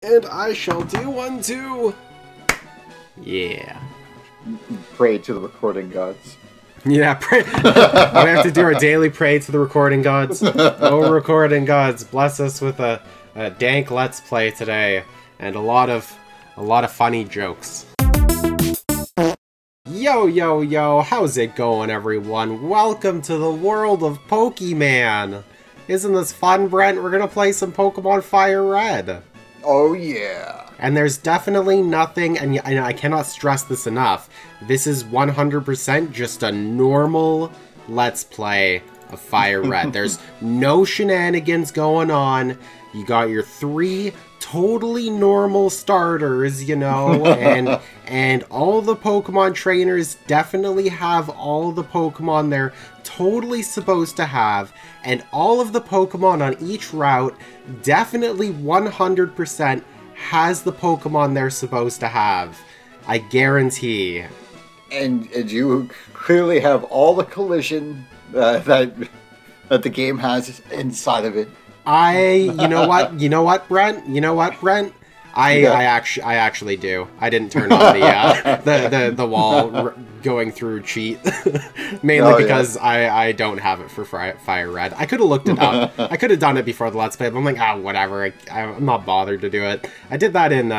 And I shall do one too. Yeah. Pray to the recording gods. Yeah, pray. We have to do our daily pray to the recording gods. Oh, recording gods, bless us with a dank let's play today, and a lot of funny jokes. Yo, how's it going, everyone? Welcome to the world of Pokemon. Isn't this fun, Brent? We're gonna play some Pokemon firered. Oh yeah. And there's definitely nothing, and I cannot stress this enough, this is 100% just a normal Let's Play of firered. There's no shenanigans going on. You got your 3 totally normal starters, you know, and all the Pokemon trainers definitely have all the Pokemon they're totally supposed to have, and all of the Pokemon on each route definitely 100% has the Pokemon they're supposed to have. I guarantee. And you clearly have all the collision that the game has inside of it. You know what, Brent? I actually do. I didn't turn on the wall going through cheat, mainly because I don't have it for firered. I could have looked it up. I could have done it before the Let's Play, but I'm like, whatever. I'm not bothered to do it. I did that in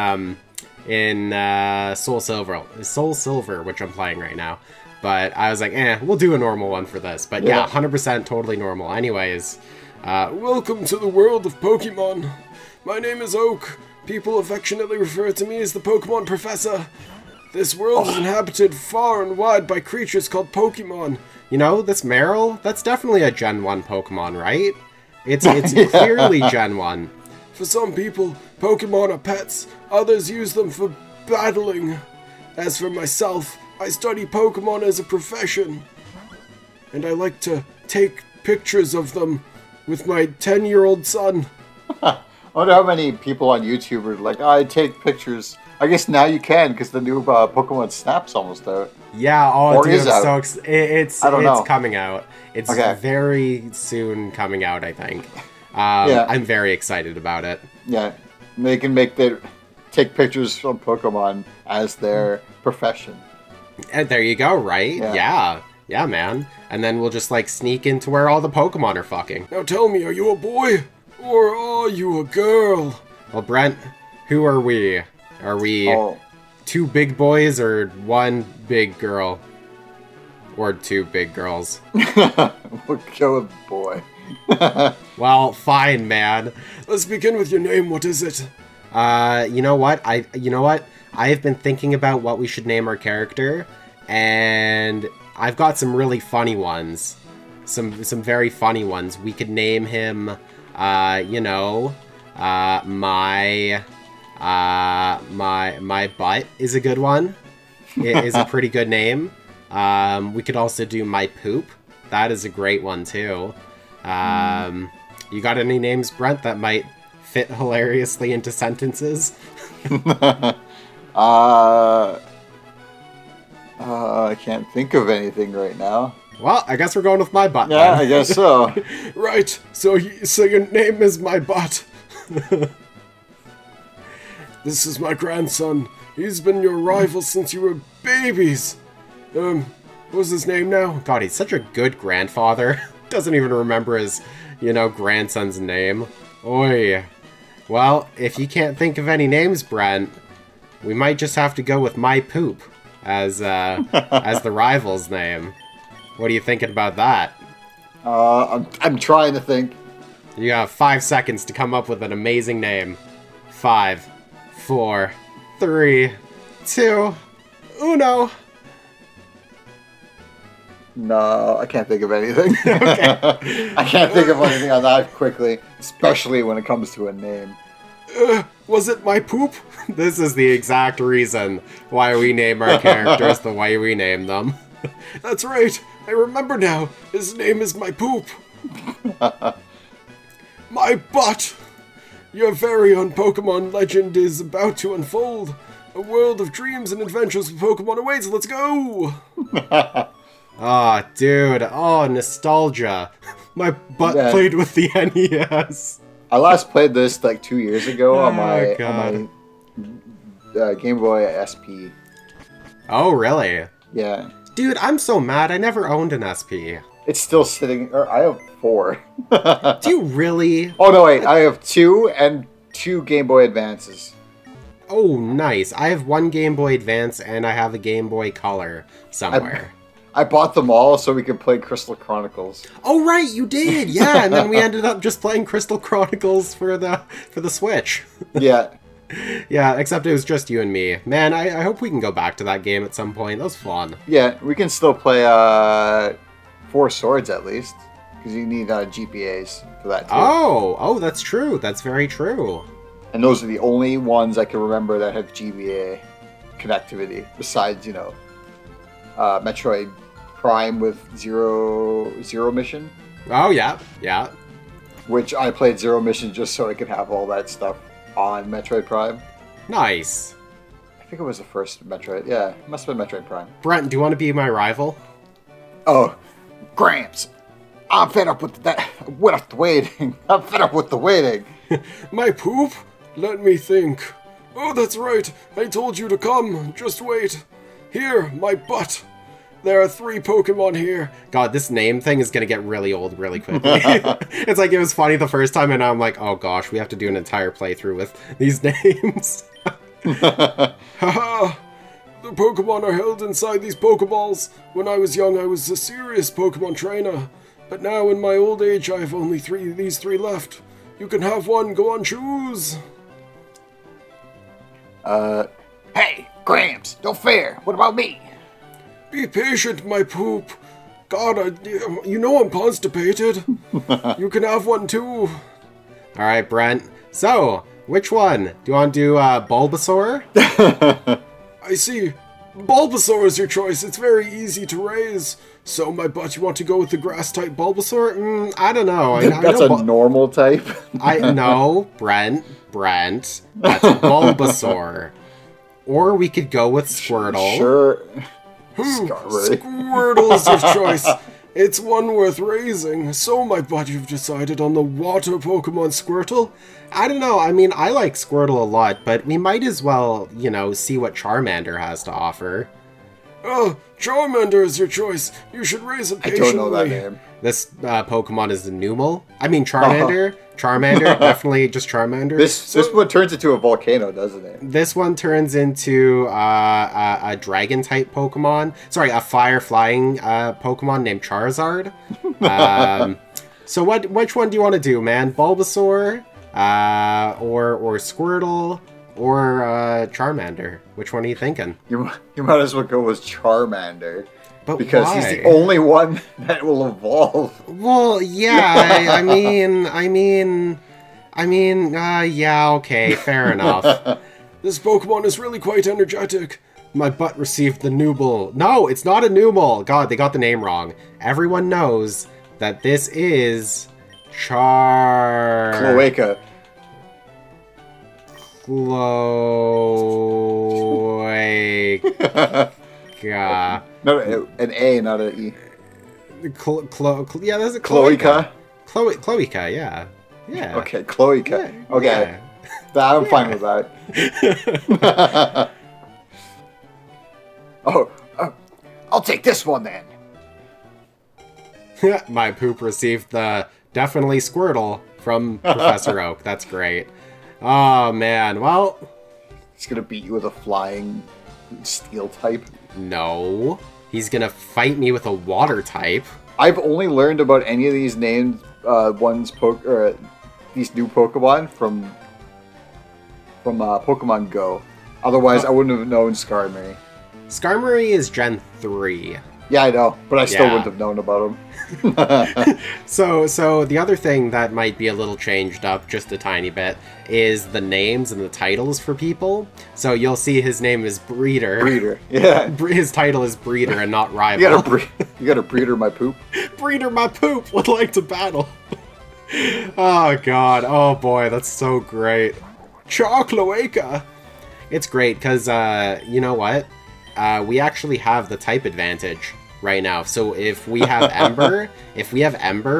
Soul Silver, which I'm playing right now. But I was like, we'll do a normal one for this. But yeah, 100% totally normal. Anyways, welcome to the world of Pokemon. My name is Oak. People affectionately refer to me as the Pokemon Professor. This world is inhabited far and wide by creatures called Pokemon. You know, this Meryl, that's definitely a Gen 1 Pokemon, right? It's clearly Gen 1. For some people, Pokemon are pets. Others use them for battling. As for myself, I study Pokemon as a profession. And I like to take pictures of them with my 10-year-old son. I wonder how many people on YouTube are like, I take pictures. I guess now you can, because the new Pokemon Snap's almost out. Yeah, it's coming out. It's very soon coming out, I think. I'm very excited about it. Yeah, they can take pictures from Pokemon as their profession. And there you go, right? Yeah, man. And then we'll just like sneak into where all the Pokemon are fucking. Now tell me, are you a boy? Or are you a girl? Well, Brent, who are we? Are we 2 big boys or 1 big girl? Or 2 big girls? We'll go with boy. Well, fine, man. Let's begin with your name. What is it? You know what? I have been thinking about what we should name our character, and I've got some really funny ones. Some very funny ones. We could name him my butt is a good one. It is a pretty good name. We could also do my poop. That is a great one too. You got any names, Brent, that might fit hilariously into sentences? I can't think of anything right now. Well, I guess we're going with my butt. Yeah, then. I guess so. Right. So your name is my butt. This is my grandson. He's been your rival since you were babies. What was his name now? God, he's such a good grandfather. Doesn't even remember his, grandson's name. Oi. Well, if you can't think of any names, Brent, we might just have to go with my poop as the rival's name. What are you thinking about that? I'm trying to think. You have 5 seconds to come up with an amazing name. 5, 4, 3, 2, 1. No, I can't think of anything. Okay. I can't think of anything on that quickly, especially when it comes to a name. Was it my poop? This is the exact reason why we name our characters the way we name them. That's right. I remember now. His name is my poop. My butt. Your very own Pokemon legend is about to unfold. A world of dreams and adventures with Pokemon awaits. Let's go. Oh, dude. Oh, nostalgia. My butt played with the NES. I last played this like 2 years ago on my Game Boy SP. Oh, really? Yeah. Dude, I'm so mad. I never owned an SP. It's still sitting. Or I have 4. Do you really? Oh no, wait! I have 2 and 2 Game Boy Advances. Oh, nice. I have 1 Game Boy Advance and I have a Game Boy Color somewhere. I bought them all so we could play Crystal Chronicles. Oh right, you did. Yeah, and then we ended up just playing Crystal Chronicles for the Switch. Yeah. Yeah, except it was just you and me. Man, I hope we can go back to that game at some point. That was fun. Yeah, we can still play 4 Swords at least, because you need GPAs for that too. Oh, that's true. That's very true. And those are the only ones I can remember that have GBA connectivity, besides, you know, Metroid Prime with Zero Mission. Oh, yeah, yeah. Which I played Zero Mission just so I could have all that stuff on Metroid Prime. Nice. I think it was the first Metroid. Yeah, it must have been Metroid Prime. Brent, do you want to be my rival? Oh, Gramps. I'm fed up with that. With the waiting. I'm fed up with the waiting. My poop? Let me think. Oh, that's right. I told you to come. Just wait. Here, my butt. There are 3 Pokemon here. God, this name thing is going to get really old really quickly. It's like it was funny the first time, and now I'm like, oh gosh, we have to do an entire playthrough with these names. Haha! The Pokemon are held inside these Pokeballs. When I was young, I was a serious Pokemon trainer. But now, in my old age, I have only these 3 left. You can have one. Go on, choose. Hey, Gramps, no fair. What about me? Be patient, my poop. God, you know I'm constipated. You can have one too. Alright, Brent. So, which one? Do you want to do Bulbasaur? I see. Bulbasaur is your choice. It's very easy to raise. So, my butt, you want to go with the grass-type Bulbasaur? I don't know. That's a normal type. No, Brent. That's Bulbasaur. Or we could go with Squirtle. Sure. Squirtle is your choice. It's one worth raising. So, my butt, you've decided on the water Pokemon Squirtle? I don't know. I mean, I like Squirtle a lot, but we might as well, you know, see what Charmander has to offer. Oh, Charmander is your choice. You should raise it patiently. I don't know that name. This Pokemon is a Numel. I mean, Charmander. Charmander, definitely just Charmander. This one turns into a volcano, doesn't it? This one turns into a dragon-type Pokemon. Sorry, a fire-flying Pokemon named Charizard. So which one do you want to do, man? Bulbasaur, or Squirtle, or Charmander? Which one are you thinking? You might as well go with Charmander. But because why? He's the only one that will evolve. Well, yeah, I mean, yeah, okay, fair enough. This Pokemon is really quite energetic. My butt received the Nooble. No, it's not a Nooble. God, they got the name wrong. Everyone knows that this is Cloaca. Cloaca. No, an A, not an E. Yeah, that's a Cloaca. Cloaca, yeah. Yeah. Okay, Cloaca. Yeah, okay. yeah. I'm fine with that. I'll take this one then. My poop received the definitely Squirtle from Professor Oak. That's great. Oh, man. Well... He's gonna beat you with a flying steel type. No. He's gonna fight me with a water type. I've only learned about any of these named these new Pokemon from Pokemon Go. Otherwise, I wouldn't have known Skarmory. Skarmory is Gen 3. Yeah, I know, but I still wouldn't have known about him. So the other thing that might be a little changed up just a tiny bit is the names and the titles for people. So you'll see his name is Breeder. Breeder, yeah. His title is Breeder and not Rival. You got a Breeder my poop? Breeder my poop would like to battle. Oh god, oh boy, that's so great. Cloaca. It's great because, you know what? We actually have the type advantage right now. So if we have Ember,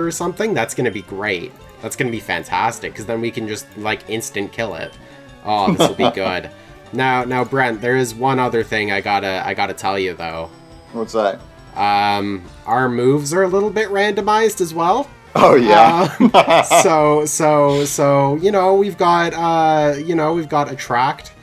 or something, that's going to be great. That's gonna be fantastic, because then we can just, like, instant kill it. Oh, this will be good. Now, Brent, there is one other thing I gotta tell you, though. What's that? Our moves are a little bit randomized as well. Oh, yeah. So, you know, we've got Attract.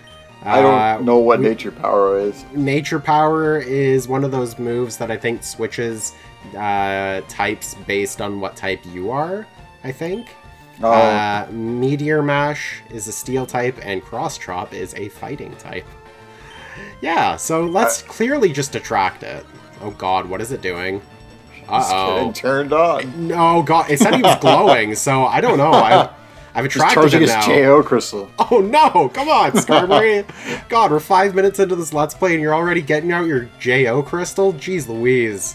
I don't know what Nature Power is. Nature Power is one of those moves that I think switches types based on what type you are, I think. Oh. Meteor Mash is a Steel type, and Cross Chop is a Fighting type. Yeah, so let's clearly just attract it. Oh god, what is it doing? Uh-oh. Getting turned on. No, god, it said he was glowing, so I don't know. I've attracted him now. He's charging his JO crystal. Oh no, come on, Skarmory. God, we're 5 minutes into this Let's Play and you're already getting out your JO crystal? Jeez Louise.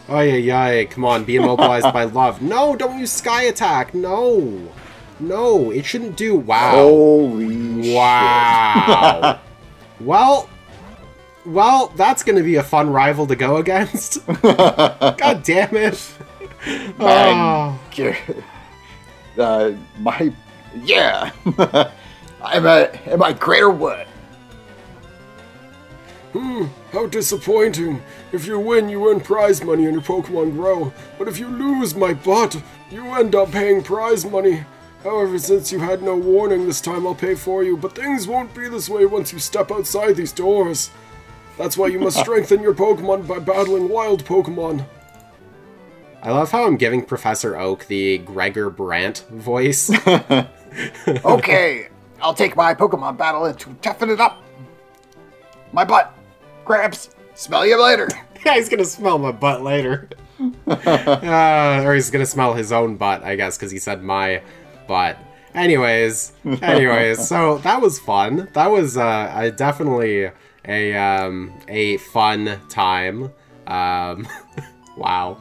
Ay, come on, be immobilized by love. No, don't use Sky Attack. No. No, it shouldn't do. Wow. Holy wow. Well, that's going to be a fun rival to go against. God damn it. Man, yeah. Am I great or what? How disappointing. If you win, you earn prize money and your Pokemon grow. But if you lose, my butt, you end up paying prize money. However, since you had no warning, this time I'll pay for you. But things won't be this way once you step outside these doors. That's why you must strengthen your Pokemon by battling wild Pokemon. I love how I'm giving Professor Oak the Gregor Brandt voice. Okay, I'll take my Pokemon battle and to toughen it up. My butt. Gramps, smell you later. Yeah, he's gonna smell my butt later. Or he's gonna smell his own butt, I guess, because he said my butt. Anyways, so that was fun. That was definitely a fun time. Wow.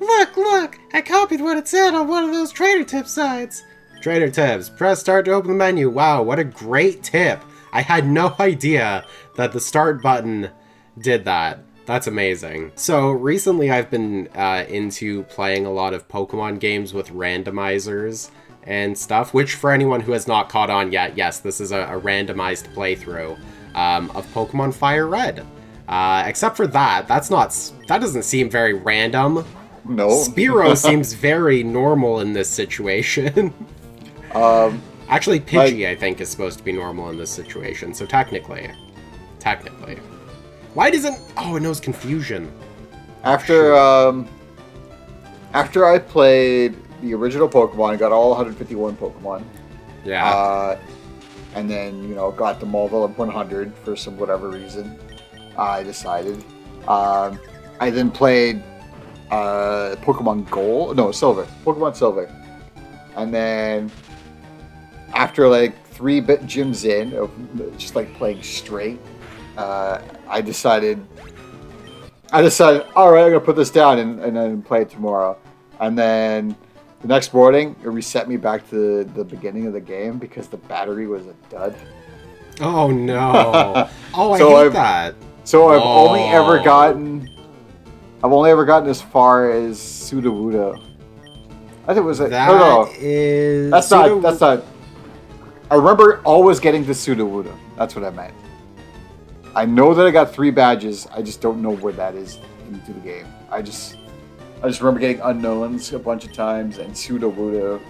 Look! I copied what it said on one of those Trader Tip sites. Trader Tips, press start to open the menu. Wow, what a great tip. I had no idea that the start button did that. That's amazing. So recently I've been into playing a lot of Pokemon games with randomizers and stuff, which for anyone who has not caught on yet, yes, this is a randomized playthrough of Pokemon Fire Red. Except for that doesn't seem very random. No. Spearow seems very normal in this situation. Actually, Pidgey, I think, is supposed to be normal in this situation, so technically. Why doesn't... Oh, it knows Confusion. After I played the original Pokemon, I got all 151 Pokemon. Yeah. And then, you know, got them all to 100 for some whatever reason. I decided. I then played Pokemon Gold. No, Silver. Pokemon Silver. And then after like 3 gyms in, of just like playing straight, I decided, all right, I'm gonna put this down and then play it tomorrow. And then the next morning, it reset me back to the beginning of the game because the battery was a dud. Oh no! Oh, I hate that. So I've only ever gotten as far as Sudowoodo. I think it was that's not. I remember always getting to Sudowoodo. That's what I meant. I know that I got 3 badges. I just don't know where that is into the game. I just remember getting Unknowns a bunch of times and Sudowoodo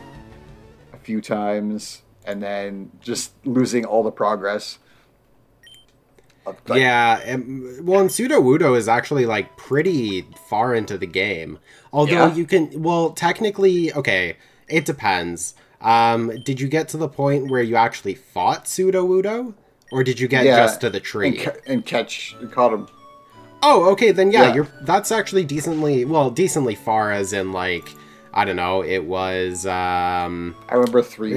a few times, and then just losing all the progress. Yeah, and Sudowoodo is actually, like, pretty far into the game. Although you can... Well, technically... Okay, it depends. Did you get to the point where you actually fought Sudowoodo? Or did you get just to the tree? And caught him. Oh, okay, then that's actually decently far, as in, like... I don't know, it was... I remember 3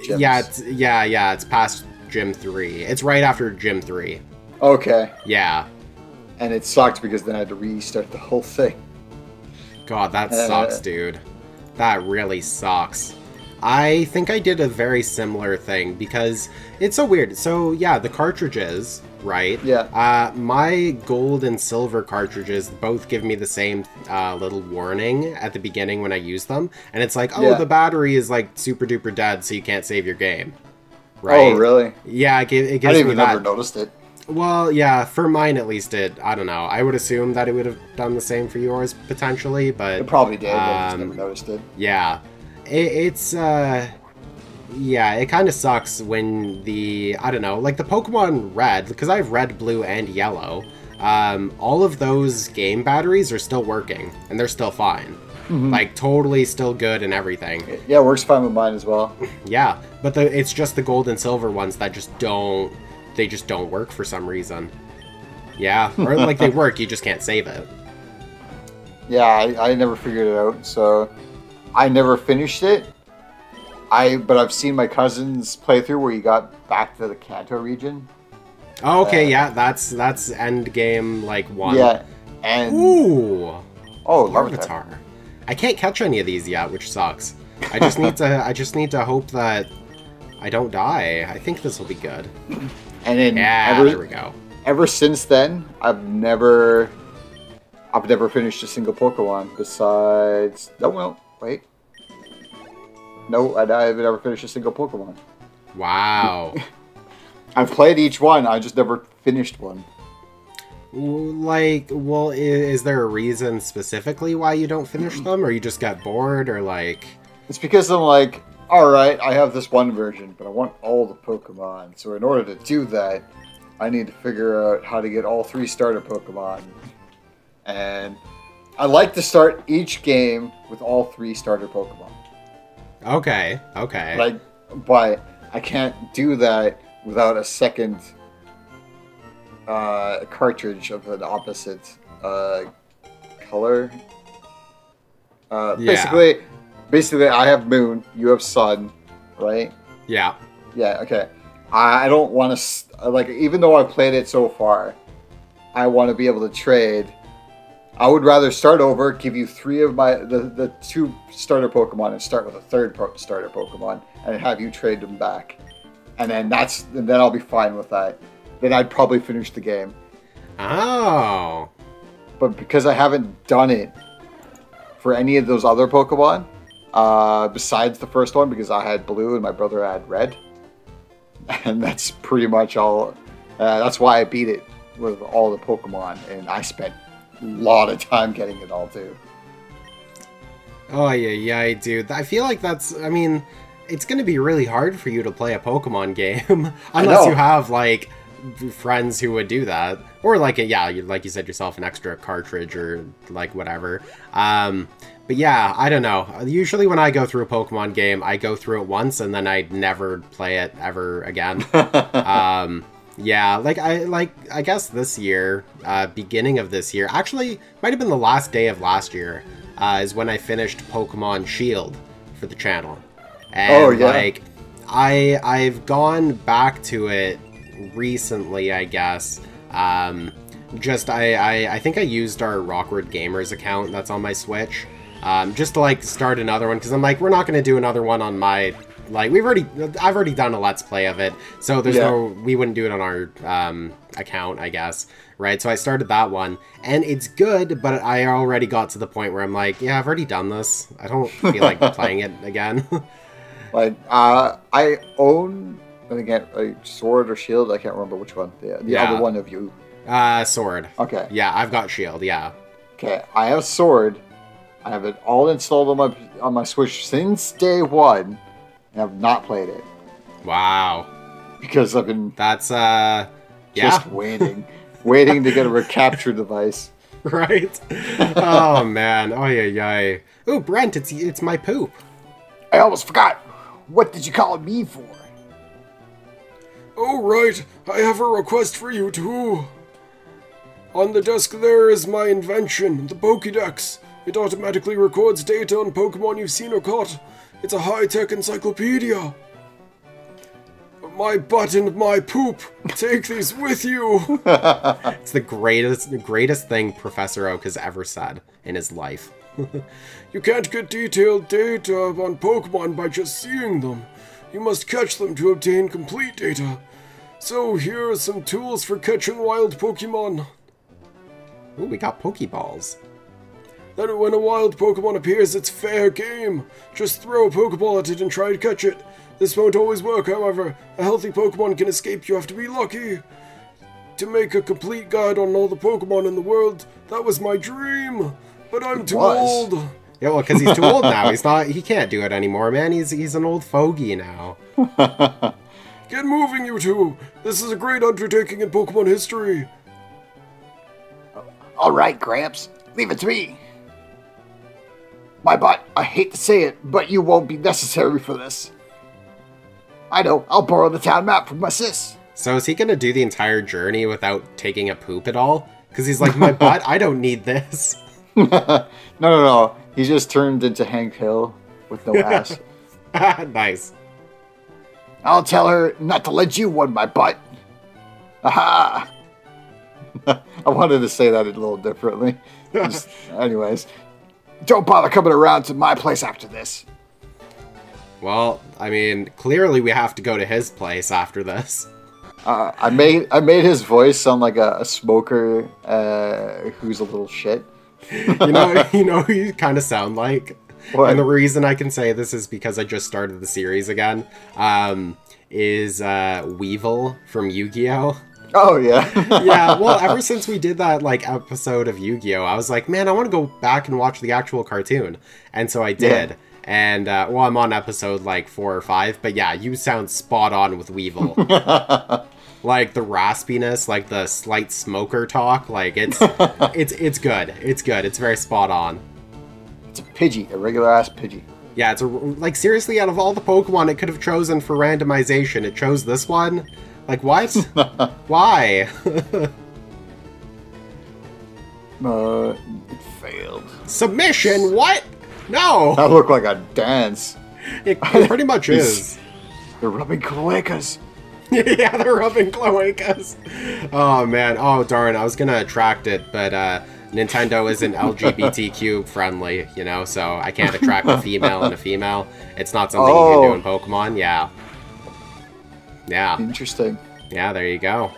gyms. Yeah, it's past Gym 3. It's right after Gym 3. Okay. Yeah. And it sucked because then I had to restart the whole thing. God, that sucks, dude. That really sucks. I think I did a very similar thing because it's so weird. So yeah, the cartridges, right? Yeah. My gold and silver cartridges both give me the same little warning at the beginning when I use them. And it's like, oh, the battery is like super duper dead, so you can't save your game. Right? Oh, really? Yeah, it gives me that. I didn't even ever noticed it. Well, yeah, for mine at least I don't know. I would assume that it would have done the same for yours potentially, but... It probably did, I just never noticed it. Yeah. Yeah, it kind of sucks when I don't know, like the Pokemon Red, because I have Red, Blue, and Yellow, all of those game batteries are still working, and they're still fine. Like, totally still good and everything. Yeah, it works fine with mine as well. Yeah, but it's just the gold and silver ones that just don't work for some reason. Yeah, or like they work, you just can't save it. Yeah, I never figured it out, so I never finished it. But I've seen my cousin's playthrough where you got back to the Kanto region. Oh, okay, yeah, that's end game like 1. Yeah, and ooh, oh, Larvitar. I can't catch any of these yet, which sucks. I just need to hope that I don't die. I think this will be good. And then there we go. Ever since then, I've never finished a single Pokemon besides. No, well, wait. No, I've never finished a single Pokemon. Wow. I've played each one. I just never finished one. Like, well, is there a reason specifically why you don't finish them, or you just got bored, or like? It's because I'm like, all right, I have this one version, but I want all the Pokemon. So in order to do that, I need to figure out how to get all 3 starter Pokemon. And I like to start each game with all 3 starter Pokemon. Okay. But I can't do that without a second cartridge of an opposite color. Basically, I have Moon, you have Sun, right? Yeah. Yeah, okay. I don't want to... Like, even though I've played it so far, I want to be able to trade. I would rather start over, give you 3 of the 2 starter Pokemon, and start with a 3rd starter Pokemon, and have you trade them back. And then then I'll be fine with that. Then I'd probably finish the game. Oh. But because I haven't done it for any of those other Pokemon, besides the first one, because I had Blue and my brother had Red, and that's pretty much all. That's why I beat it with all the Pokemon, and I spent a lot of time getting it all too. Oh yeah, dude. I feel like I mean, it's going to be really hard for you to play a Pokemon game unless you have like friends who would do that, or like like you said yourself, an extra cartridge or like whatever. But yeah, I don't know. Usually when I go through a Pokemon game, I go through it once and then I never play it ever again. Yeah, I guess this year, beginning of this year, actually might have been the last day of last year, is when I finished Pokemon Shield for the channel. And like I've gone back to it recently, I guess. I think I used our Rawkward Gamers account that's on my Switch, just to like start another one, because I'm like, we're not going to do another one on my, like, I've already done a Let's Play of it, so there's we wouldn't do it on our account, I guess, right? So I started that one, and it's good, but I already got to the point where I'm like, yeah, I've already done this. I don't feel like playing it again. Like, I own, I think, Sword or Shield, I can't remember which one. The other one of you. Sword. Okay. Yeah, I've got Shield, yeah. Okay, I have Sword. I have it all installed on my Switch since day one, and I've not played it. Wow. Because I've been... That's, just waiting. Waiting to get a recapture device. Right? Oh, man. Oh, yeah. Ooh, Brent, it's my poop. I almost forgot. What did you call me for? Oh, right. I have a request for you, too. On the desk there is my invention, the Pokedex. It automatically records data on Pokemon you've seen or caught. It's a high-tech encyclopedia. My butt and my poop. Take these with you. It's the greatest thing Professor Oak has ever said in his life. You can't get detailed data on Pokemon by just seeing them. You must catch them to obtain complete data. So here are some tools for catching wild Pokemon. Ooh, we got Pokeballs. Then when a wild Pokemon appears, it's fair game. Just throw a Pokeball at it and try to catch it. This won't always work, however. A healthy Pokemon can escape, you have to be lucky. To make a complete guide on all the Pokemon in the world, that was my dream. But I'm too old. Yeah, well, because he's too old now. He can't do it anymore, man. He's an old fogey now. Get moving, you two. This is a great undertaking in Pokemon history. All right, Gramps. Leave it to me. My butt, I hate to say it, but you won't be necessary for this. I know, I'll borrow the town map from my sis. So is he going to do the entire journey without taking a poop at all? Because he's like, my butt, I don't need this. No. He just turned into Hank Hill with no ass. Nice. I'll tell her not to let you one my butt. Aha! I wanted to say that a little differently. Anyways, don't bother coming around to my place after this. Well, I mean, clearly we have to go to his place after this. I made his voice sound like a smoker who's a little shit. You know who you kind of sound like? What? And the reason I can say this is because I just started the series again, is Weevil from Yu-Gi-Oh! Oh, yeah. Yeah, well, ever since we did that, like, episode of Yu-Gi-Oh! I was like, man, I want to go back and watch the actual cartoon. And so I did. Yeah. And, well, I'm on episode, like, 4 or 5, but yeah, you sound spot on with Weevil. Like, the raspiness, like, the slight smoker talk, like, it's good. It's good. It's very spot on. It's a Pidgey, a regular-ass Pidgey. Yeah, it's like, seriously, out of all the Pokemon it could have chosen for randomization, it chose this one? Like, what? Why? It failed. Submission? What? No! That looked like a dance. It pretty much is. They're rubbing cloacas. Yeah, they're rubbing cloacas. Oh, man. Oh, darn. I was gonna attract it, but Nintendo isn't LGBTQ friendly, you know, so I can't attract a female and a female. It's not something you can do in Pokemon. Yeah. Yeah. Interesting. Yeah, there you go.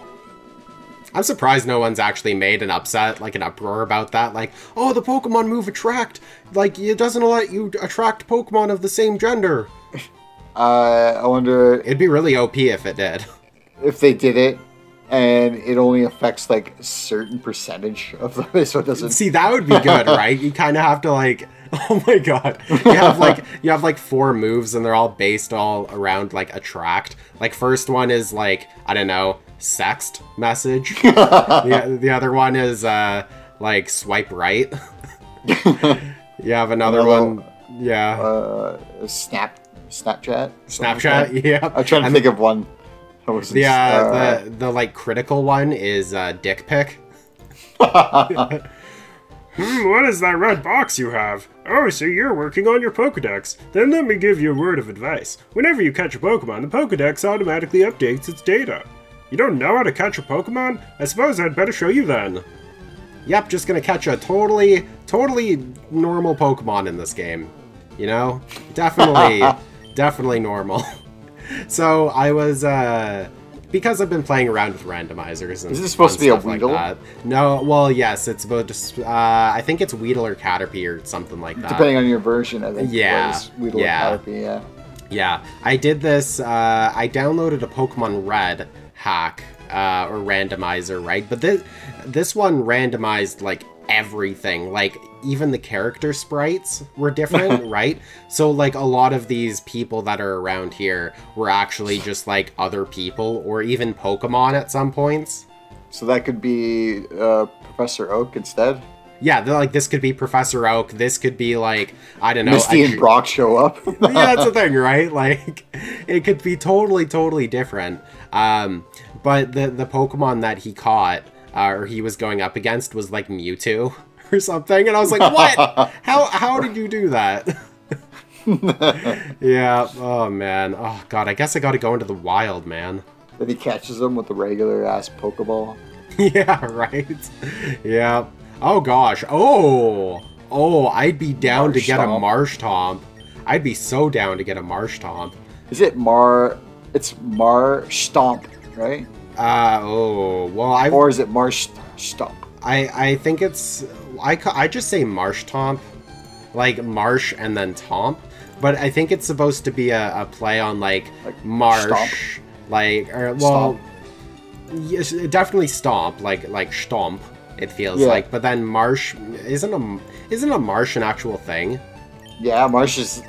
I'm surprised no one's actually made an uproar about that. Like, oh, the Pokemon move attract. Like, it doesn't let you attract Pokemon of the same gender. I wonder... It'd be really OP if it did. If they did it, and it only affects, like, a certain percentage of them, so it doesn't... See, that would be good, right? You kind of have to, like... Oh my god. You have, like, 4 moves, and they're all based all around, like, attract. Like, first one is, like, I don't know, sext message. The other one is, like, swipe right. You have another one, yeah. Snapchat? Snapchat, yeah. I'm trying to think of one. The like, critical one is, dick pic. What is that red box you have? Oh, so you're working on your Pokedex. Then let me give you a word of advice. Whenever you catch a Pokemon, the Pokedex automatically updates its data. You don't know how to catch a Pokemon? I suppose I'd better show you then. Yep, just gonna catch a totally normal Pokemon in this game. You know? Definitely normal. So, I was, because I've been playing around with randomizers and is this supposed to be a Weedle? Like no, well, yes, it's about to, I think it's Weedle or Caterpie or something like that. Depending on your version, I think. Yeah. Weedle or Caterpie, yeah. Yeah, I did this, I downloaded a Pokemon Red hack, or randomizer, right? But this one randomized, like, everything. Like, even the character sprites were different, right? So, like, a lot of these people that are around here were actually just, like, other people, or even Pokemon at some points. So that could be Professor Oak instead? Yeah, like, this could be Professor Oak, this could be, like, I don't know... Misty and Brock show up. Yeah, that's the thing, right? Like, it could be totally different. But the Pokemon that he caught, or he was going up against, was, like, Mewtwo or something, and I was like, what? How did you do that? Yeah, oh, man. Oh, God, I guess I gotta go into the wild, man. Then he catches him with the regular-ass Pokeball. Yeah, right? Yeah. Oh, gosh. Oh! Oh, I'd be down to get a Marshtomp. Marshtomp. I'd be so down to get a Marshtomp. Is it It's Marshtomp, right? Or is it Marshtomp? I think it's... I just say Marshtomp. Like marsh and then tomp. But I think it's supposed to be a play on, like marsh. Stomp. Well... Yes, definitely stomp, like stomp, it feels like. But then marsh... Isn't a marsh an actual thing? Yeah, marsh is...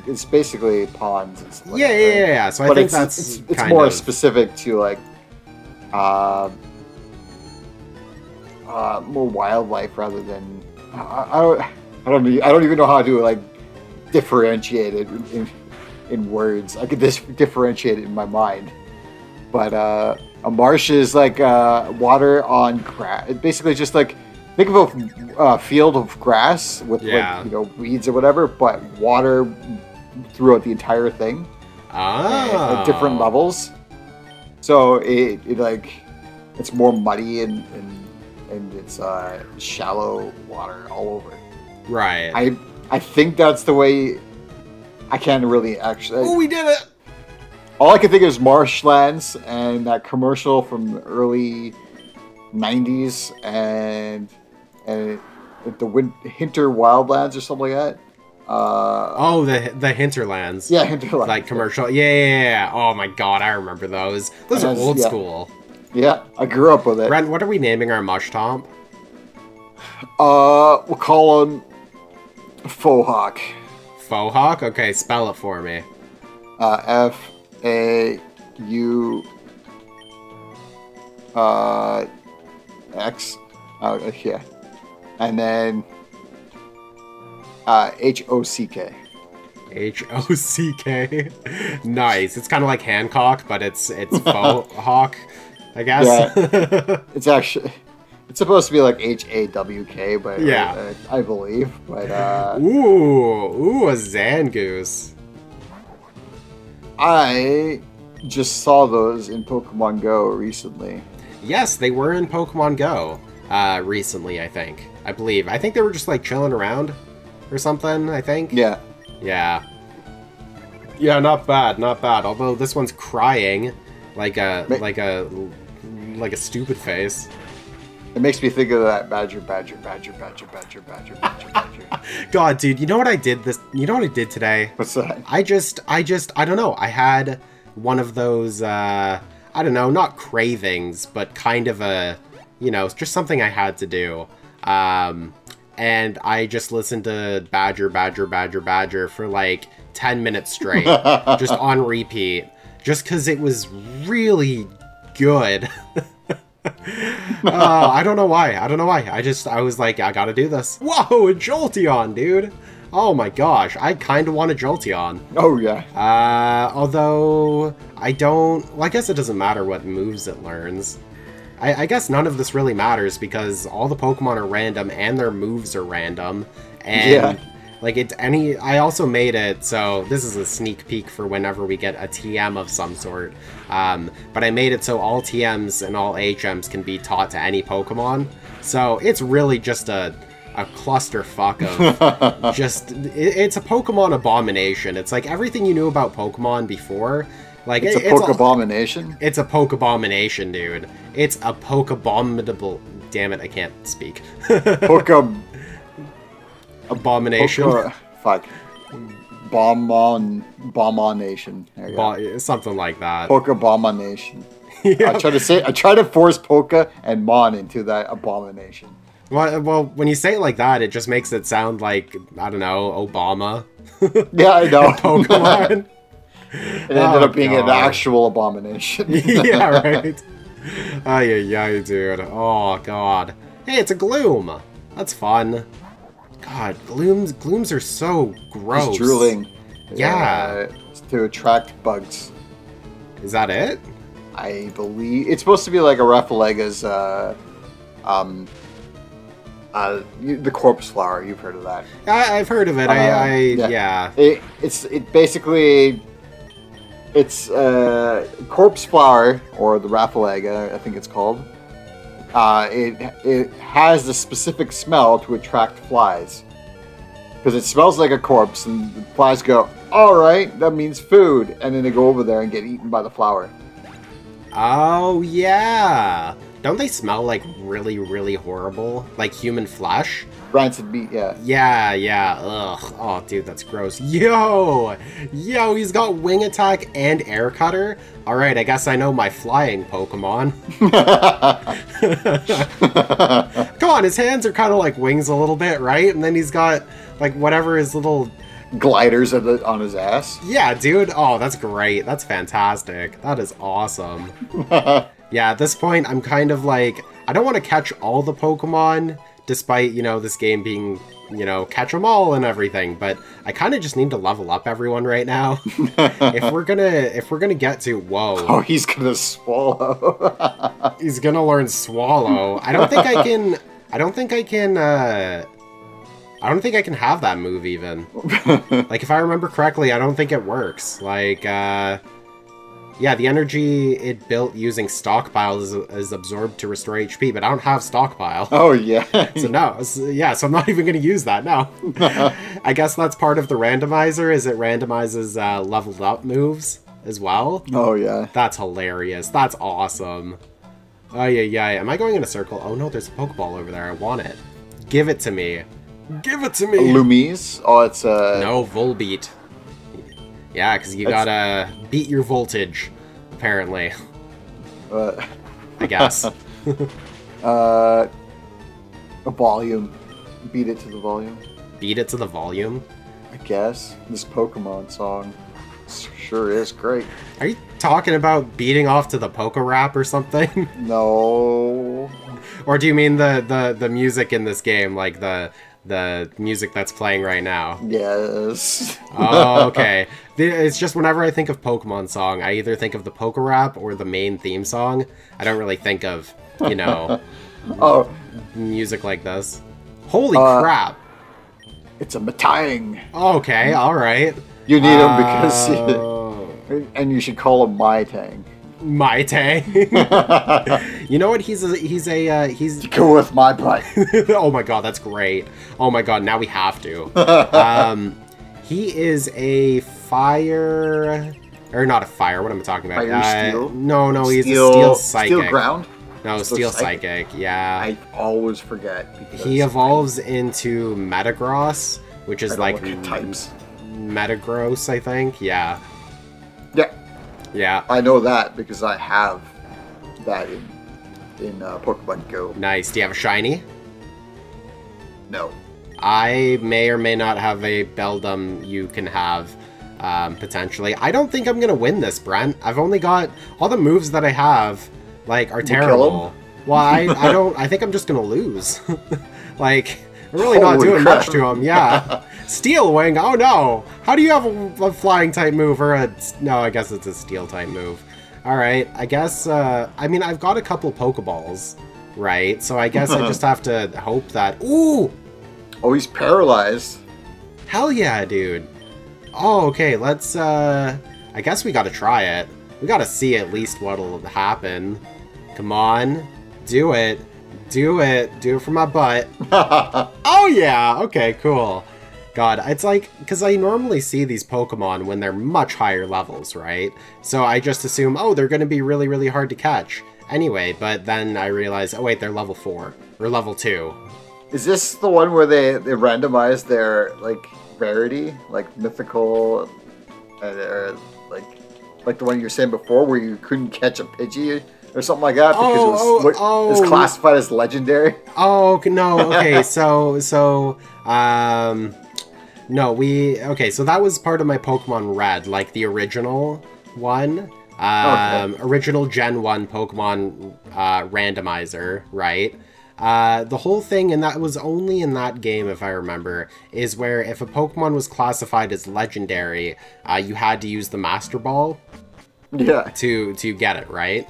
It's basically ponds and stuff. Yeah. So I think that's it's more specific to like more wildlife rather than I don't even know how to like differentiate it in words. I could differentiate it in my mind, but a marsh is like water on grass. It's basically just like think of a field of grass with like, weeds or whatever, but water throughout the entire thing at different levels. So it like it's more muddy and it's shallow water all over. Right. I think that's the way. I can't really actually. Oh, we did it! All I can think is marshlands and that commercial from the early '90s and the Hinter Wildlands or something like that. The Hinterlands. Yeah, Hinterlands. Like commercial. Yeah. Oh my god, I remember those. Those are old school. Yeah, I grew up with it. Brent, what are we naming our Mushtomp? We'll call him Fauxhawk. Fauxhawk? Okay, spell it for me. F-A-U... X? Yeah. And then... H-O-C-K. H-O-C-K. Nice. It's kind of like Hancock, but it's Fauxhawk, I guess. Yeah. It's actually... It's supposed to be like H-A-W-K, but yeah. I believe. But Ooh, a Zangoose. I just saw those in Pokemon Go recently. Yes, they were in Pokemon Go recently, I believe. I think they were just like chilling around or something, I think. Yeah. Yeah, not bad. Although this one's crying like a stupid face. It makes me think of that badger. God, dude, you know what I did today? What's that? I don't know. I had one of those, I don't know, not cravings, but kind of a, just something I had to do. And I just listened to Badger for like 10 minutes straight, just on repeat, just because it was really good. I don't know why. I was like, I gotta do this. Whoa, a Jolteon, dude. Oh my gosh, I kind of want a Jolteon. Oh yeah. Although I don't. Well, I guess it doesn't matter what moves it learns. I guess none of this really matters because all the Pokemon are random and their moves are random. And like I also made it so this is a sneak peek for whenever we get a TM of some sort. But I made it so all TMs and all HMs can be taught to any Pokemon. So it's really just a clusterfuck of it's a Pokemon abomination. It's like everything you knew about Pokemon before. Like it's a Pokeabomination? It's a Pokeabomination, dude. It's a Pokeabominable. Damn it, I can't speak. Abomination. Fuck. Bombonation. There you go. Something like that. Pokeabomination. Yeah. I try to force Poke and Mon into that abomination. Well, when you say it like that, it just makes it sound like, I don't know, Obama. Yeah, I know. Pokemon. It ended up being an actual abomination. Yeah, right. Yeah, dude. Oh, God. Hey, it's a Gloom. That's fun. God, glooms are so gross. He's drooling. Yeah. To attract bugs. Is that it? I believe it's supposed to be like a Raffalega's the corpse flower. You've heard of that? I've heard of it. Yeah. It's corpse flower, or the Raffalaga, I think it's called. It has a specific smell to attract flies. Because it smells like a corpse, and the flies go, all right, that means food. And then they go over there and get eaten by the flower. Oh, yeah. Don't they smell like really, really horrible? Like human flesh? Rancid meat, yeah. Yeah, yeah. Ugh. Oh, dude, that's gross. Yo! Yo, he's got wing attack and air cutter. Alright, I guess I know my flying Pokemon. Come on, his hands are kind of like wings a little bit, right? And then he's got, like, whatever his little... gliders on his ass. Yeah, dude. Oh, that's great. That's fantastic. That is awesome. Yeah, at this point, I'm kind of like... I don't want to catch all the Pokemon, despite, you know, this game being, you know, catch them all and everything, but I kind of just need to level up everyone right now. if we're gonna get to... Whoa. Oh, he's gonna swallow. He's gonna learn Swallow. I don't think I can... I don't think I can have that move, even. Like, if I remember correctly, I don't think it works. Like, yeah, the energy it built using Stockpile is absorbed to restore HP, but I don't have Stockpile. Oh, yeah. So, no. Yeah, so I'm not even going to use that, no. I guess that's part of the randomizer, is it randomizes leveled up moves as well. Oh, yeah. That's hilarious. That's awesome. Oh, yeah. Am I going in a circle? Oh, no, there's a Pokeball over there. I want it. Give it to me. Give it to me! Loomies? Oh, it's No, Volbeat. Yeah, because you gotta beat your voltage, apparently. I guess. A volume. Beat it to the volume. Beat it to the volume? I guess. This Pokemon song sure is great. Are you talking about beating off to the Poke Rap or something? No. Or do you mean the music in this game, like the music that's playing right now? Yes. Oh, okay. It's just whenever I think of Pokemon song, I either think of the Poke Rap or the main theme song. I don't really think of, you know, music like this. Holy crap. It's a Matang. Okay, alright. You need him because... and you should call him My Tang. My Tang. You know what? He's go with my butt. Oh my god, that's great. Oh my god, now we have to. He is a fire, or not a fire. What am I talking about? Fire steel? No, he's a steel psychic. Steel ground. No, steel psychic. Yeah. I always forget. He evolves into Metagross, which is like types. Metagross, I think. Yeah. Yeah. Yeah. I know that because I have that in Pokemon Go. Nice. Do you have a shiny? No. I may or may not have a Beldum you can have, potentially. I don't think I'm going to win this, Brent. I've only got... All the moves that I have, like, are terrible. Well, I think I'm just going to lose. Like, I'm really not doing much to him. Yeah. Steel Wing? Oh, no. How do you have a flying type move or a... No, I guess it's a steel type move. All right. I guess, I mean, I've got a couple Pokeballs, right? So I guess I just have to hope that... Ooh! Oh, he's paralyzed. Hell yeah, dude. Oh, okay. Let's, I guess we gotta try it. We gotta see at least what'll happen. Come on. Do it. Do it. Do it for my butt. Oh, yeah. Okay, cool. God, it's like, because I normally see these Pokemon when they're much higher levels, right? So I just assume, oh, they're going to be really, really hard to catch. Anyway, but then I realize, oh, wait, they're level 4. Or level 2. Is this the one where they randomize their, like, rarity? Like, mythical, like the one you were saying before, where you couldn't catch a Pidgey or something like that because it was classified as legendary? Oh, no, okay, so, no, okay, so that was part of my Pokemon Red, like the original one. Original Gen 1 Pokemon randomizer, right? The whole thing, and that was only in that game, if I remember, is where if a Pokemon was classified as legendary, you had to use the Master Ball to get it, right?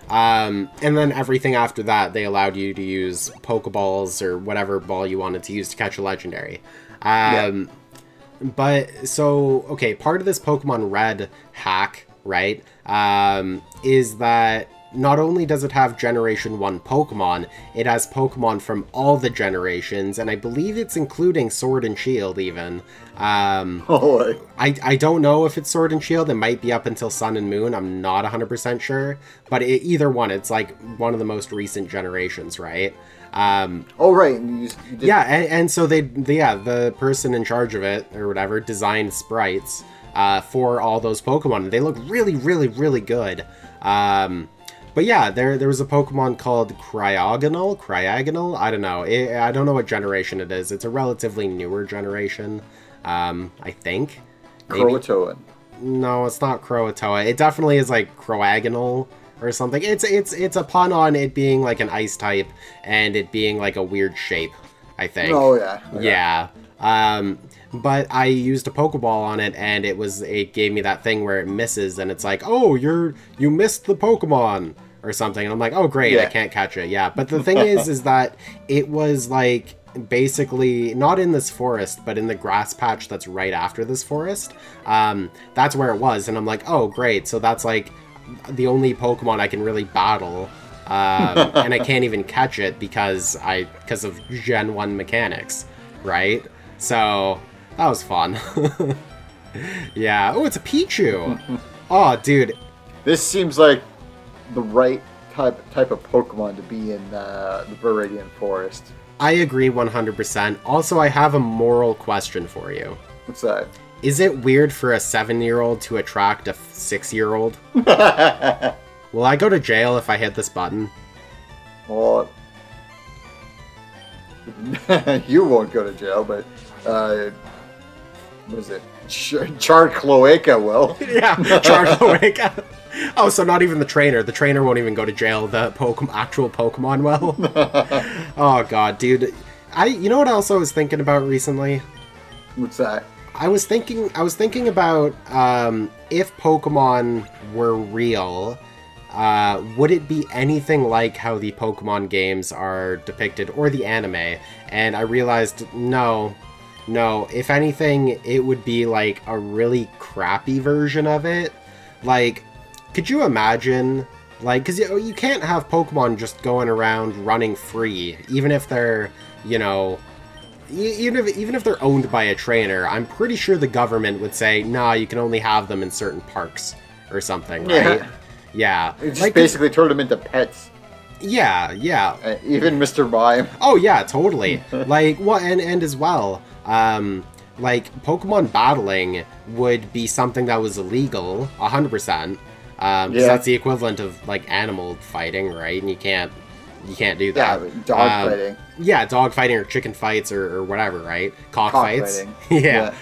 And then everything after that, they allowed you to use Pokeballs or whatever ball you wanted to use to catch a legendary. But, so, okay, part of this Pokemon Red hack, right, is that not only does it have Generation 1 Pokemon, it has Pokemon from all the generations, and I believe it's including Sword and Shield even. I don't know if it's Sword and Shield. It might be up until Sun and Moon. I'm not 100% sure. But either one, it's like one of the most recent generations, right? Right. You did... Yeah, and so the person in charge of it, or whatever, designed sprites for all those Pokemon. They look really, really, really good. But yeah, there was a Pokemon called Cryogonal? I don't know. I don't know what generation it is. It's a relatively newer generation, I think. Croatoan. No, it's not Croatoa. It definitely is like Croagonal or something. It's a pun on it being like an ice type and it being like a weird shape, I think. Oh, yeah. Okay. Yeah. But I used a Pokeball on it, and it gave me that thing where it misses, and it's like, oh, you missed the Pokemon, or something. And I'm like, oh, great, yeah. I can't catch it. Yeah, but the thing is that it was like basically not in this forest, but in the grass patch that's right after this forest. That's where it was, and I'm like, oh, great. So that's like the only Pokemon I can really battle. And I can't even catch it because of Gen 1 mechanics, right? So that was fun. Yeah. Oh, it's a Pichu. Oh, dude. This seems like the right type of Pokemon to be in the Viridian Forest. I agree 100%. Also, I have a moral question for you. What's that? Is it weird for a 7-year-old to attract a 6-year-old? Will I go to jail if I hit this button? Well, you won't go to jail, but what is it? Char Cloaca will. Yeah, Char Cloaca. Oh, so not even the trainer. The trainer won't even go to jail. The actual Pokemon will. Oh god, dude. You know what else I was thinking about recently? What's that? I was thinking about if Pokemon were real, would it be anything like how the Pokemon games are depicted, or the anime? And I realized, no. If anything, it would be like a really crappy version of it. Like, could you imagine, like, because you can't have Pokemon just going around running free, even if they're, you know, even if they're owned by a trainer. I'm pretty sure the government would say, nah, you can only have them in certain parks or something, right? Yeah. It just like, basically turn them into pets. Yeah. Even Mr. Mime. Oh, yeah, totally. Like, well, and as well, like, Pokemon battling would be something that was illegal, 100%. Because that's the equivalent of, like, animal fighting, right? And you can't do that. Yeah, dog fighting. Yeah, dog fighting or chicken fights or whatever, right? Cock fights. Yeah.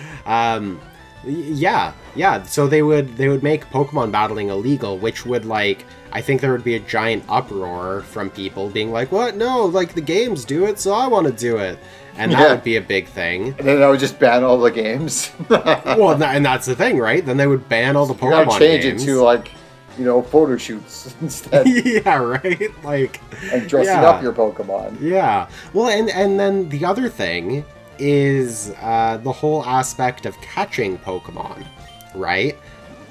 Yeah. So they would make Pokemon battling illegal, which would, like, I think there would be a giant uproar from people being like, what? No, like, the games do it, so I want to do it. And that would be a big thing. And then I would just ban all the games. Well, and that's the thing, right? Then they would ban all the Pokemon games. You gotta change it to, like, you know, photo shoots instead. Yeah, right? Like, and dressing up your Pokemon. Yeah. Well, and then the other thing is the whole aspect of catching Pokemon, right?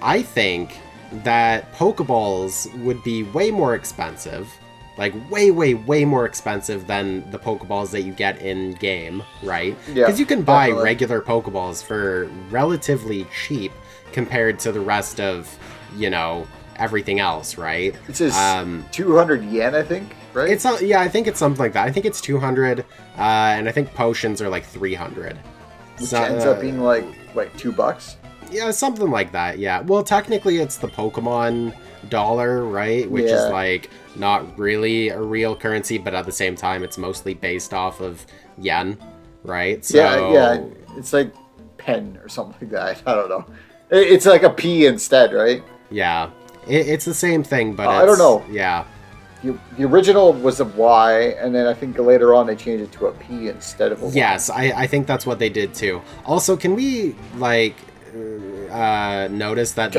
I think that Pokeballs would be way more expensive, like way more expensive than the Pokeballs that you get in game, right? Yeah, because you can buy regular Pokeballs for relatively cheap compared to the rest of, you know, everything else, right? It's just 200 yen, I think, right? It's yeah, I think it's something like that. I think it's 200, and I think potions are like 300. Which ends up being like $2. Yeah, something like that. Yeah. Well, technically, it's the Pokemon dollar, right? Which is like not really a real currency, but at the same time, it's mostly based off of yen, right? So, yeah. It's like pen or something like that. I don't know. It's like a P instead, right? Yeah. It's the same thing, but I don't know. Yeah. The original was a Y, and then I think later on they changed it to a P instead of a Y. Yes, I think that's what they did too. Also, can we, like, notice that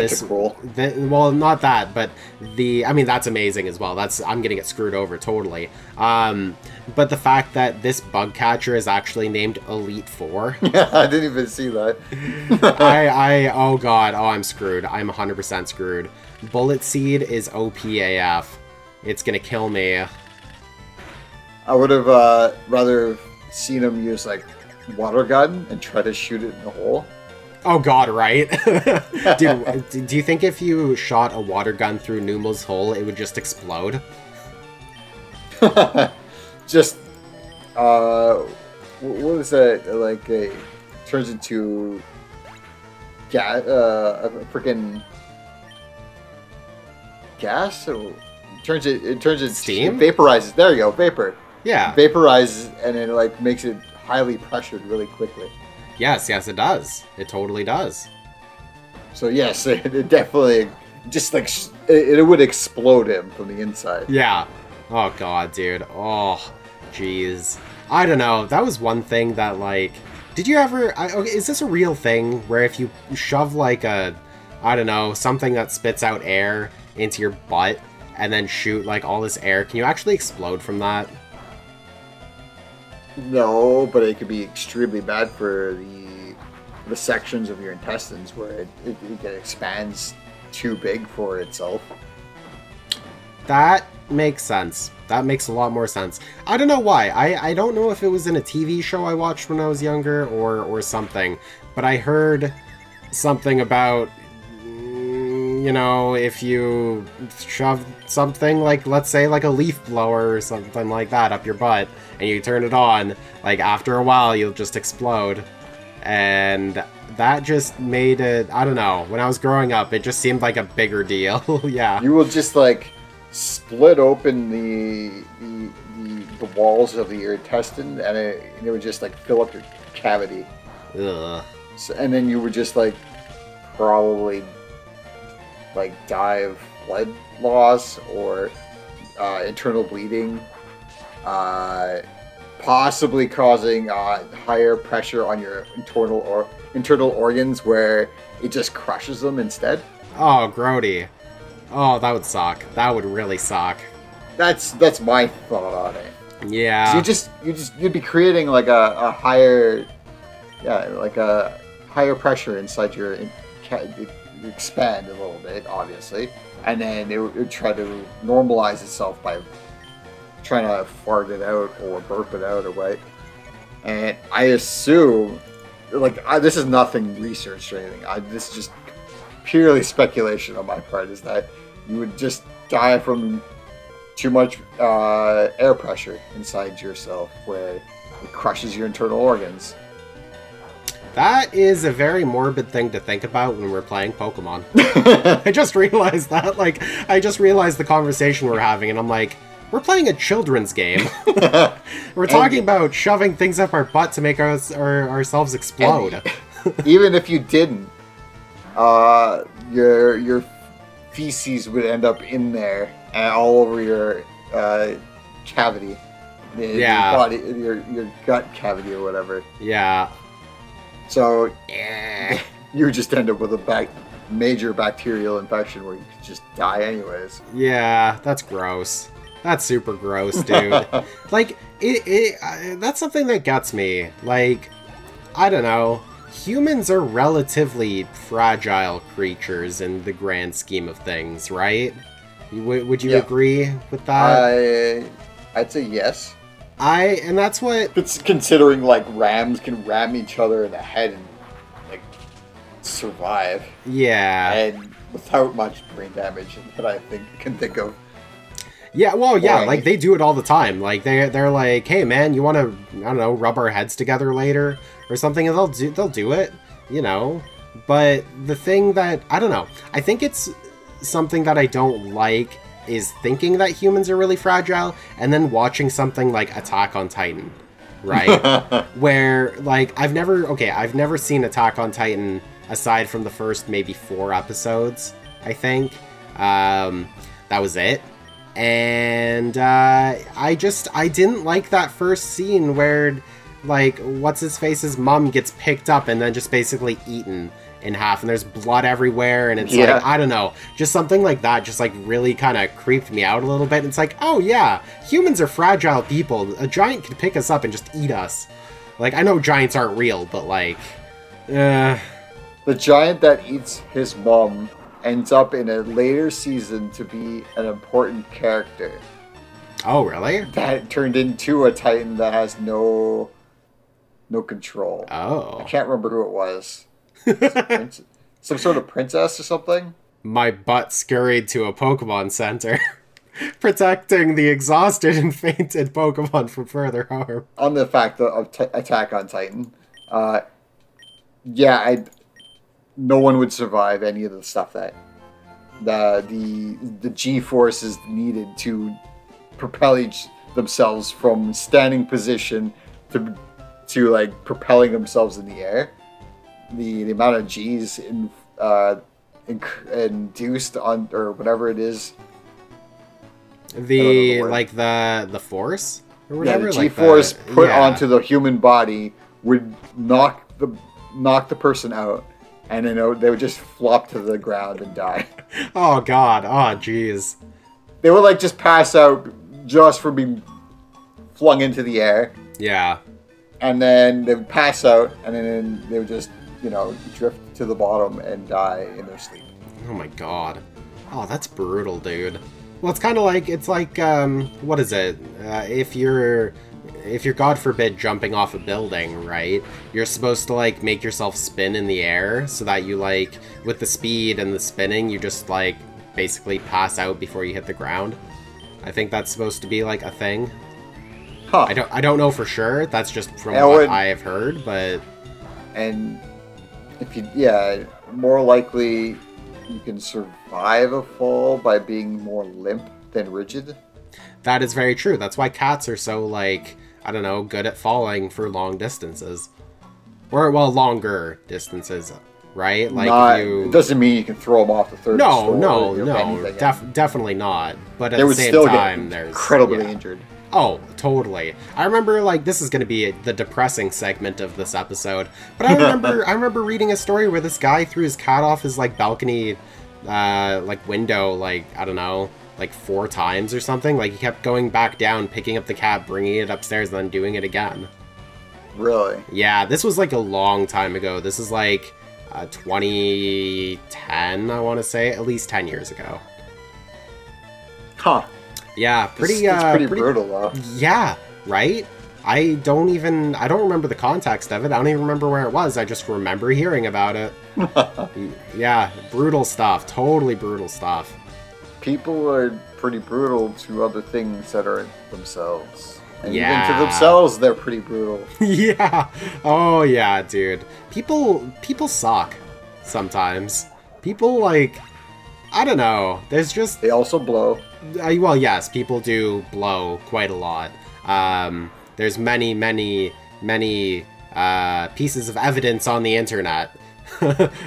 well, not that, but I mean, that's amazing as well. I'm gonna get screwed over totally. But the fact that this bug catcher is actually named Elite Four. Yeah, I didn't even see that. oh god, I'm screwed. I'm 100% screwed. Bullet Seed is OPAF. it's gonna kill me. I would have rather seen him use like water gun and try to shoot it in the hole. Oh god, right? Dude, do you think if you shot a water gun through Numa's hole, it would just explode? Just, what is that? Like, turns into gas, a freaking gas? It turns it steam? It vaporizes. There you go, vapor. Yeah. It vaporizes and it like makes it highly pressured really quickly. Yes, it does. It totally does. So yes, it definitely just like it would explode him from the inside. Yeah. Oh god, dude. Oh, jeez. I don't know. That was one thing that like. Did you ever? Okay, is this a real thing where if you shove like I don't know, something that spits out air into your butt and then shoot like all this air, can you actually explode from that? No, but it could be extremely bad for the sections of your intestines where it expands too big for itself. That makes sense. That makes a lot more sense. I don't know why. I don't know if it was in a TV show I watched when I was younger or something, but I heard something about, you know, if you shove something like, let's say, like a leaf blower or something like that up your butt, and you turn it on, like, after a while, you'll just explode. And that just made it, I don't know, when I was growing up, it just seemed like a bigger deal. Yeah. You will just, like, split open the walls of your intestine, and it would just, like, fill up your cavity. Ugh. So, and then you would just, like, probably, like, die of blood loss or internal bleeding. Possibly causing higher pressure on your internal organs where it just crushes them instead. Oh, grody. Oh, that would suck. That would really suck. That's my thought on it. Yeah. So you'd be creating like a higher, like a higher pressure inside your it expand a little bit, obviously, and then it would try to normalize itself by trying to fart it out or burp it out or what. And I assume, like, this is nothing researched or anything. This is just purely speculation on my part, is that you would just die from too much air pressure inside yourself where it crushes your internal organs. That is a very morbid thing to think about when we're playing Pokemon. I just realized that. Like, I just realized the conversation we're having, and I'm like, we're playing a children's game. We're talking about shoving things up our butt to make ourselves explode. Even if you didn't, your feces would end up in there and all over your cavity. Yeah. Your body, your gut cavity or whatever. Yeah. So you just end up with a major bacterial infection where you could just die anyways. Yeah, that's gross. That's super gross, dude. Like, that's something that gets me. Like, I don't know. Humans are relatively fragile creatures in the grand scheme of things, right? Would you agree with that? I'd say yes. And that's what... It's considering, like, rams can ram each other in the head and, like, survive. Yeah. And without much brain damage that I can think of. Yeah, well, yeah, like, they do it all the time. Like, they're like, hey, man, you want to, I don't know, rub our heads together later or something? And they'll do it, you know? But the thing that, I don't know, I think it's something that I don't like is thinking that humans are really fragile and then watching something like Attack on Titan, right? Where, like, I've never seen Attack on Titan aside from the first maybe 4 episodes, I think. That was it. And I didn't like that first scene where, like, what's-his-face's mom gets picked up and then just basically eaten in half, and there's blood everywhere, and it's like, I don't know, just something like that just, like, really kind of creeped me out a little bit. It's like, oh yeah, humans are fragile people. A giant could pick us up and just eat us. Like, I know giants aren't real, but, like, The giant that eats his mom ends up in a later season to be an important character. Oh, really? That turned into a Titan that has no control. Oh. I can't remember who it was. Some sort of princess or something? My butt scurried to a Pokemon Center, protecting the exhausted and fainted Pokemon from further harm. On the fact of Attack on Titan, no one would survive any of the stuff that the G-force is needed to propel themselves from standing position to like propelling themselves in the air. The amount of G's induced on, or whatever it is. The force or whatever. Yeah, the G-force put onto the human body would knock the person out, and then they would just flop to the ground and die. Oh God! Oh jeez. They would like just pass out just from being flung into the air. Yeah. And then they would pass out, and then they would just drift to the bottom and die in their sleep. Oh my God. Oh, that's brutal, dude. Well, it's like, what is it? If you're, God forbid, jumping off a building, right? You're supposed to, like, make yourself spin in the air so that you, like, with the speed and the spinning, you just, like, basically pass out before you hit the ground. I think that's supposed to be, like, a thing. Huh. I don't know for sure. That's just from what I have heard, but... And if more likely you can survive a fall by being more limp than rigid. That is very true. That's why cats are so, like, I don't know, good at falling for long distances. Or, well, longer distances, right? Like, it doesn't mean you can throw them off the third story. No, definitely not. But at the same time, there's... incredibly injured. Oh, totally. I remember, like, this is going to be the depressing segment of this episode, but I remember reading a story where this guy threw his cat off his, like, balcony, like, window, like, I don't know, like 4 times or something. Like, he kept going back down, picking up the cat, bringing it upstairs, and then doing it again. Really? Yeah, this was, like, a long time ago. This is, like, 2010, I want to say. At least 10 years ago. Huh. Yeah, it's pretty brutal, though. Yeah, right? I don't remember the context of it. I don't even remember where it was. I just remember hearing about it. Yeah, brutal stuff. Totally brutal stuff. People are pretty brutal to other things that are themselves. And yeah. Even to themselves, they're pretty brutal. Yeah. Oh, yeah, dude. People suck sometimes. People, like... I don't know. There's just... They also blow. Well, yes, people do blow quite a lot. There's many pieces of evidence on the internet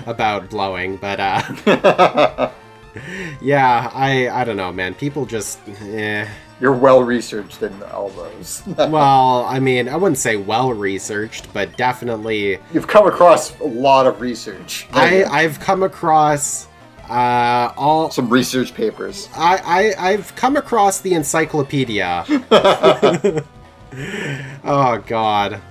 about blowing, but yeah, I don't know, man. People just, You're well-researched in all those. Well, I mean, I wouldn't say well-researched, but definitely... You've come across a lot of research. I've come across... some research papers. I've come across the encyclopedia. Oh God.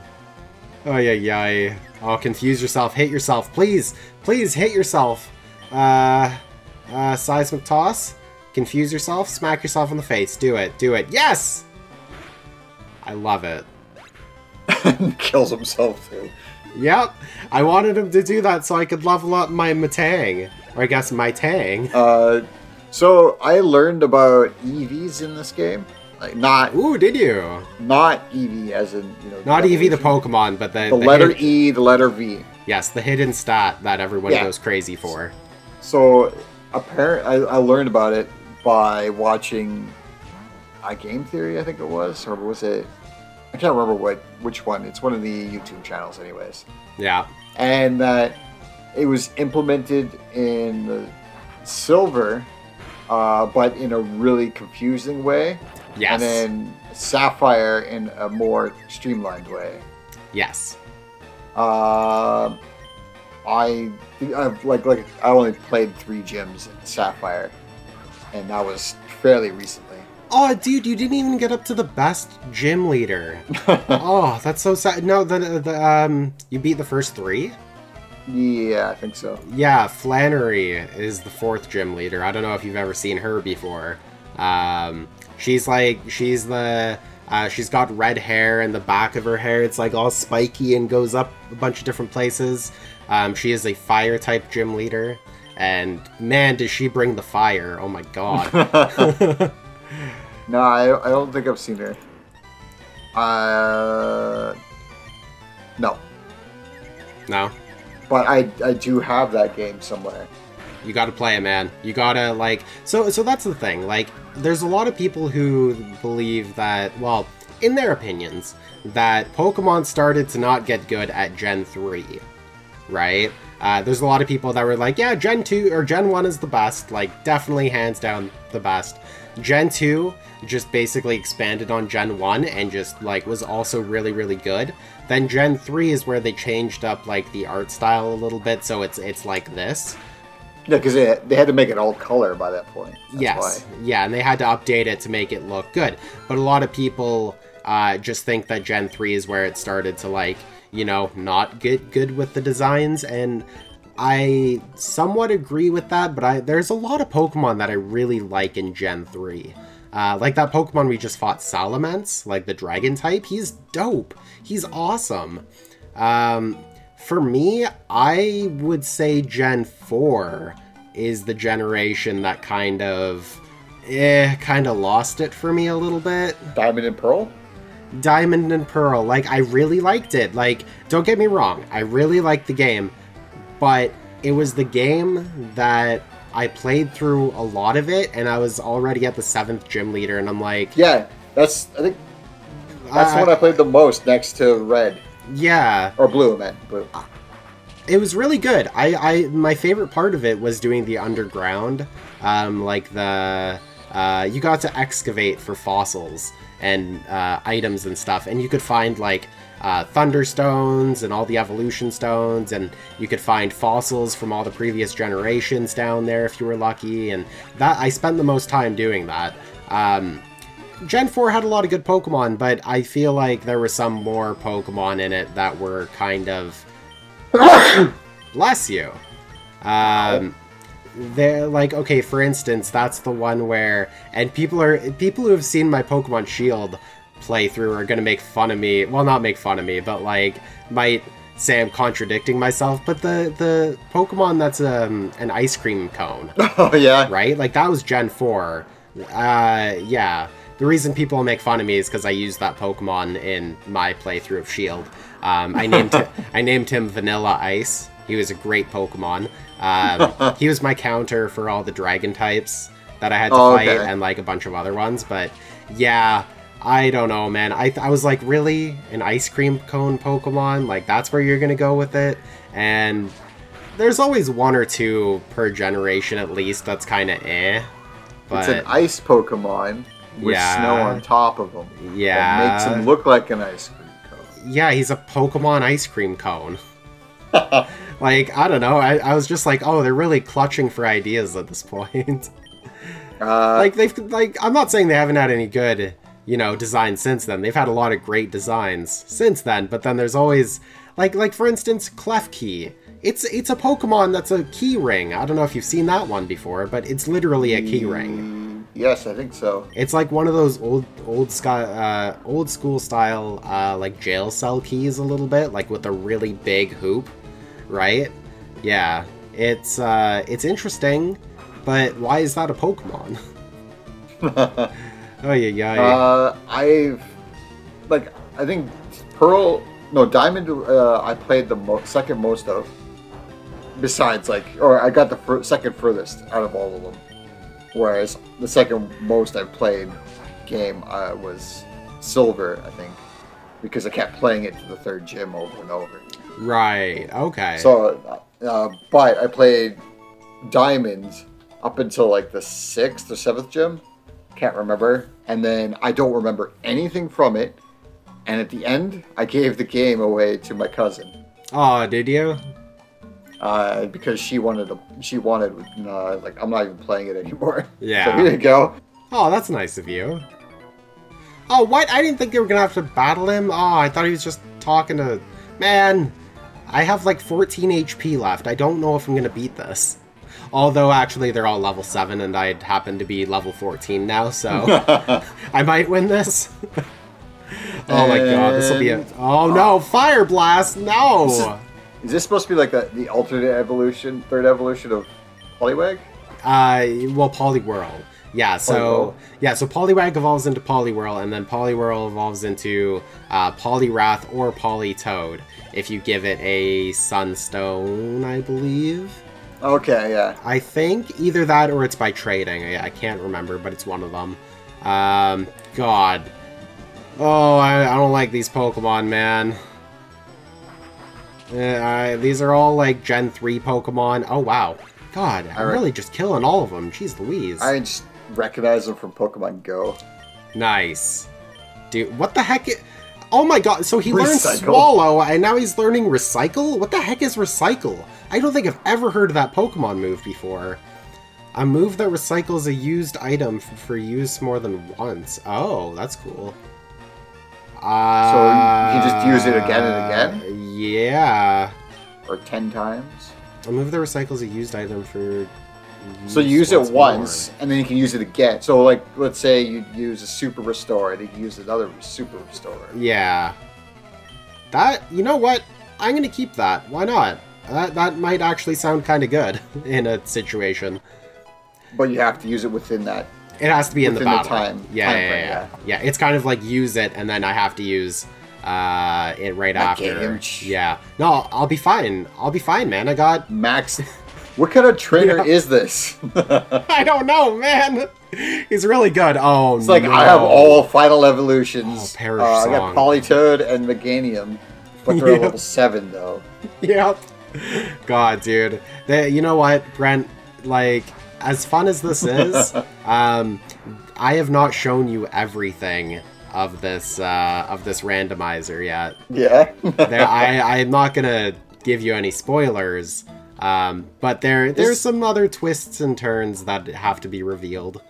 Oh yeah. Oh, confuse yourself, hit yourself, please hit yourself. Seismic toss. Confuse yourself, smack yourself in the face. Do it. Yes. I love it. Kills himself too. Yep. I wanted him to do that so I could level up my Matang. Or I guess my Tang. So I learned about EVs in this game. Like not. Ooh, did you? Not EV as in Not EV the Pokemon, but the letter E, the letter V. Yes, the hidden stat that everyone goes crazy for. So I learned about it by watching a Game Theory, I think it was, or was it? I can't remember which one. It's one of the YouTube channels, anyways. Yeah. And that it was implemented in the Silver, but in a really confusing way. Yes. And then Sapphire in a more streamlined way. Yes. I only played 3 gyms in Sapphire, and that was fairly recently. Oh, dude, you didn't even get up to the best gym leader. Oh, that's so sad. No, you beat the first 3? Yeah, I think so. Yeah, Flannery is the 4th gym leader. I don't know if you've ever seen her before. She's got red hair, and the back of her hair, it's like all spiky and goes up a bunch of different places. She is a fire type gym leader, and man, does she bring the fire. Oh my god. No, I don't think I've seen her. No. No? But I do have that game somewhere. You gotta play it, man. You gotta, like... So that's the thing. Like, there's a lot of people who believe that, well, in their opinions, that Pokemon started to not get good at Gen 3, right? There's a lot of people that were like, yeah, Gen 2 or Gen 1 is the best. Like, definitely hands down the best. Gen 2 just basically expanded on Gen 1 and just, like, was also really, really good. Then Gen 3 is where they changed up, like, the art style a little bit, so it's like this. Yeah, because they had to make it all color by that point. That's yes. why. Yeah, and they had to update it to make it look good. But a lot of people just think that Gen 3 is where it started to, like, you know, not get good with the designs, and I somewhat agree with that, but there's a lot of Pokemon that I really like in Gen 3. Like that Pokemon we just fought, Salamence, like the dragon type, he's dope. He's awesome. For me, I would say Gen 4 is the generation that kind of lost it for me a little bit. Diamond and Pearl? Diamond and Pearl, like, I really liked it. Like, don't get me wrong, I really liked the game, but it was the game that I played through a lot of it, and I was already at the 7th gym leader, and I'm like... Yeah, I think that's the one I played the most next to Red. Yeah. Or Blue, I meant. Blue. It was really good. My favorite part of it was doing the underground, like the... you got to excavate for fossils and items and stuff, and you could find, like, Thunderstones and all the evolution stones, and you could find fossils from all the previous generations down there if you were lucky, and that I spent the most time doing that. Gen 4 had a lot of good Pokemon, but I feel like there were some more Pokemon in it that were kind of... Bless you. They're like, okay, for instance, that's the one where, and people who have seen my Pokemon Shield playthrough are gonna make fun of me. Well, not make fun of me, but like might say I'm contradicting myself. But the Pokemon that's an ice cream cone. Oh yeah. Right? Like that was Gen 4. Yeah. The reason people make fun of me is because I used that Pokemon in my playthrough of Shield. I named him Vanilla Ice. He was a great Pokemon. He was my counter for all the dragon types that I had to fight, and like a bunch of other ones. But yeah, I don't know, man. I was like, really? An ice cream cone Pokemon? Like, that's where you're gonna go with it? And there's always one or two per generation at least that's kind of eh. But it's an ice Pokemon with snow on top of him. Yeah. That makes him look like an ice cream cone. Yeah, he's a Pokemon ice cream cone. Like, I don't know. I was just like, oh, they're really clutching for ideas at this point. I'm not saying they haven't had any good, designs since then. They've had a lot of great designs since then, but then there's always, like for instance, Klefki. It's a Pokemon that's a key ring. I don't know if you've seen that one before, but it's literally a key ring. Yes, I think so. It's like one of those old school style like jail cell keys a little bit, like with a really big hoop, right? Yeah, it's interesting, but why is that a Pokemon? Oh yeah. I think Diamond. I played the second most of. Besides, I got the second furthest out of all of them. Whereas the second most I played game was Silver, I think, because I kept playing it to the third gym over and over. Right. Okay. So, but I played Diamond up until like the 6th or 7th gym. Can't remember. And then I don't remember anything from it. And at the end, I gave the game away to my cousin. Oh, did you? Because she wanted, I'm not even playing it anymore. Yeah. So here you go. Oh, that's nice of you. Oh, what? I didn't think they were gonna have to battle him. Oh, I thought he was just talking to... Man, I have like 14 HP left. I don't know if I'm gonna beat this. Although, actually, they're all level 7, and I happen to be level 14 now, so I might win this. Oh my god, this will be a... Oh no, Fire Blast, no! Is this supposed to be like the alternate evolution, third evolution of Poliwag? Well, Poliwhirl. Yeah, so... Yeah, so Poliwag evolves into Poliwhirl, and then Poliwhirl evolves into Poliwrath or Politoad, if you give it a Sunstone, I believe. Okay, yeah. I think either that or it's by trading. I can't remember, but it's one of them. God. Oh, I don't like these Pokemon, man. These are all like Gen 3 Pokemon. Oh, wow. God, I'm really just killing all of them. Jeez Louise. I just recognize them from Pokemon Go. Nice. Dude, what the heck? Oh my god, so he learned Swallow, and now he's learning Recycle? What the heck is Recycle? I don't think I've ever heard of that Pokemon move before. A move that recycles a used item for use more than once. Oh, that's cool. So you can just use it again and again? Yeah. Or 10 times? A move that recycles a used item for... So you use it once, and then you can use it again. So, like, let's say you use a Super Restore, and you can use another Super Restore. Yeah. That, you know what? I'm gonna keep that. Why not? That might actually sound kind of good in a situation. But you have to use it within that. It has to be in the battle. Time Yeah. It's kind of like use it, and then I have to use it right after. Yeah. No, I'll be fine. I'll be fine, man. I got... Max... What kind of trainer is this? I don't know, man. He's really good. Oh, it's like, I have all final evolutions. Oh, Perish I got Politoad and Meganium, but they're level 7, though. Yep. God, dude. You know what, Brent? Like, as fun as this is, I have not shown you everything of this randomizer yet. Yeah. I'm not gonna give you any spoilers, but there's some other twists and turns that have to be revealed.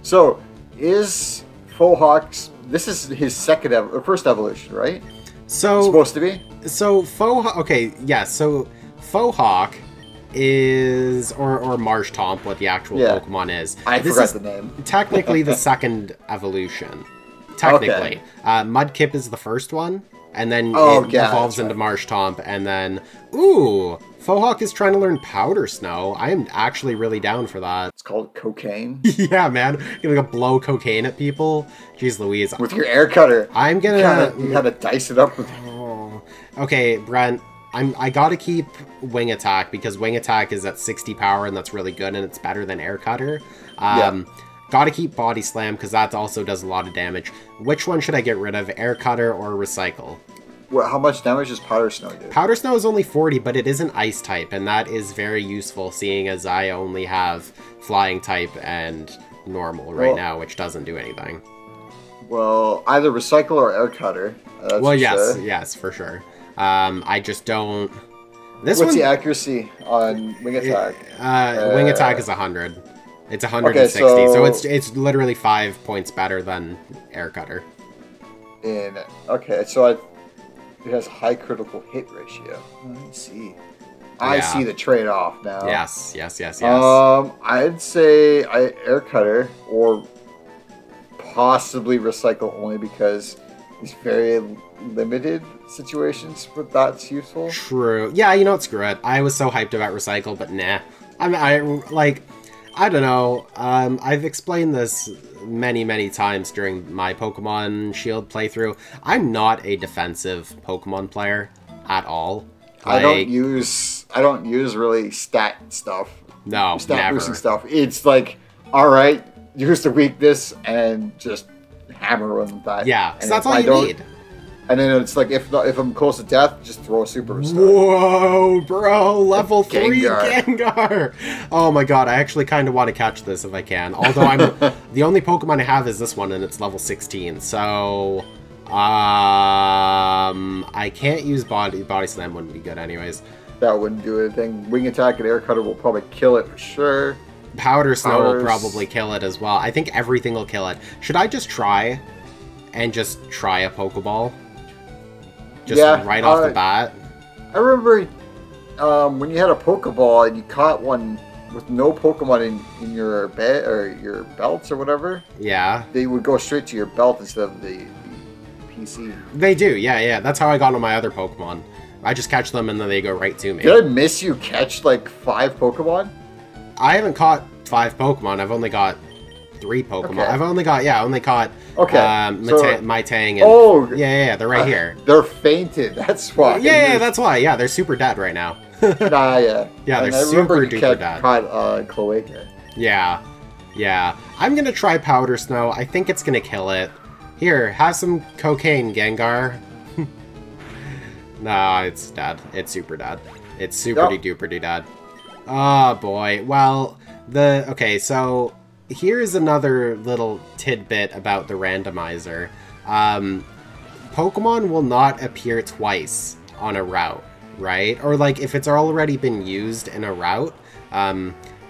So is Fauxhawk's... This is his first evolution, right? So it's supposed to be. So okay, yeah. So Fauxhawk is or Marshtomp, what the actual Pokemon is. I forgot the name. Technically, the second evolution. Technically, Mudkip is the first one, and then it evolves into Marshtomp, and then Fauxhawk is trying to learn Powder Snow. I am actually really down for that. It's called cocaine. Yeah, man. You're gonna blow cocaine at people. Jeez Louise. With your air cutter. I'm gonna... You gotta dice it up with... Oh. Okay, Brent. I gotta keep Wing Attack, because Wing Attack is at 60 power, and that's really good, and it's better than Air Cutter. Gotta keep Body Slam, because that also does a lot of damage. Which one should I get rid of, Air Cutter or Recycle? Well, how much damage does Powder Snow do? Powder Snow is only 40, but it is an Ice type, and that is very useful, seeing as I only have Flying type and Normal right now, which doesn't do anything. Well, either Recycle or Air Cutter. Well, yes, for sure. I just don't... What's the accuracy on Wing Attack? Wing Attack is 100. It's 160, so it's literally 5 points better than Air Cutter. Okay, so it has a high critical hit ratio. Let's see. I see the trade-off now. Yes. I'd say Air Cutter or possibly Recycle, only because it's very limited situations where that's useful. True. Yeah, you know what? Screw it. I was so hyped about Recycle, but nah. I don't know. I've explained this many times during my Pokemon Shield playthrough. I'm not a defensive Pokemon player at all. I don't use really stat stuff. No, stat boosting stuff. It's like, all right, use the weakness and just hammer on that. Yeah, because that's all you need. And then it's like, if I'm close to death, just throw a Super Restore. Whoa, bro! Level 3 Gengar! Oh my god, I actually kind of want to catch this if I can. Although the only Pokemon I have is this one, and it's level 16. So, I can't use Body Slam. Wouldn't be good anyways. That wouldn't do anything. Wing Attack and Air Cutter will probably kill it for sure. Powder Snow will probably kill it as well. I think everything will kill it. Should I just try and just try a Pokeball. Just Yeah, right off the bat. I remember when you had a Pokeball and you caught one with no Pokemon in your bed or your belts or whatever. Yeah. They would go straight to your belt instead of the PC. They do, yeah. That's how I got on my other Pokemon. I just catch them and then they go right to me. Did I miss you catch like 5 Pokemon? I haven't caught 5 Pokemon. I've only got 3 Pokemon. Okay. I've only got, Okay. Mytang and... Oh! Yeah, they're right here. They're fainted, that's why. Yeah, that's why. Yeah, they're super dead right now. Yeah. Yeah, and they're super duper dead. Caught Cloaca. Yeah. I'm gonna try Powder Snow. I think it's gonna kill it. Here, have some cocaine, Gengar. No, it's dead. It's super dead. It's super duper dead. Oh boy. Well, okay, so here's another little tidbit about the randomizer. Pokemon will not appear twice on a route, right? Or like if it's already been used in a route,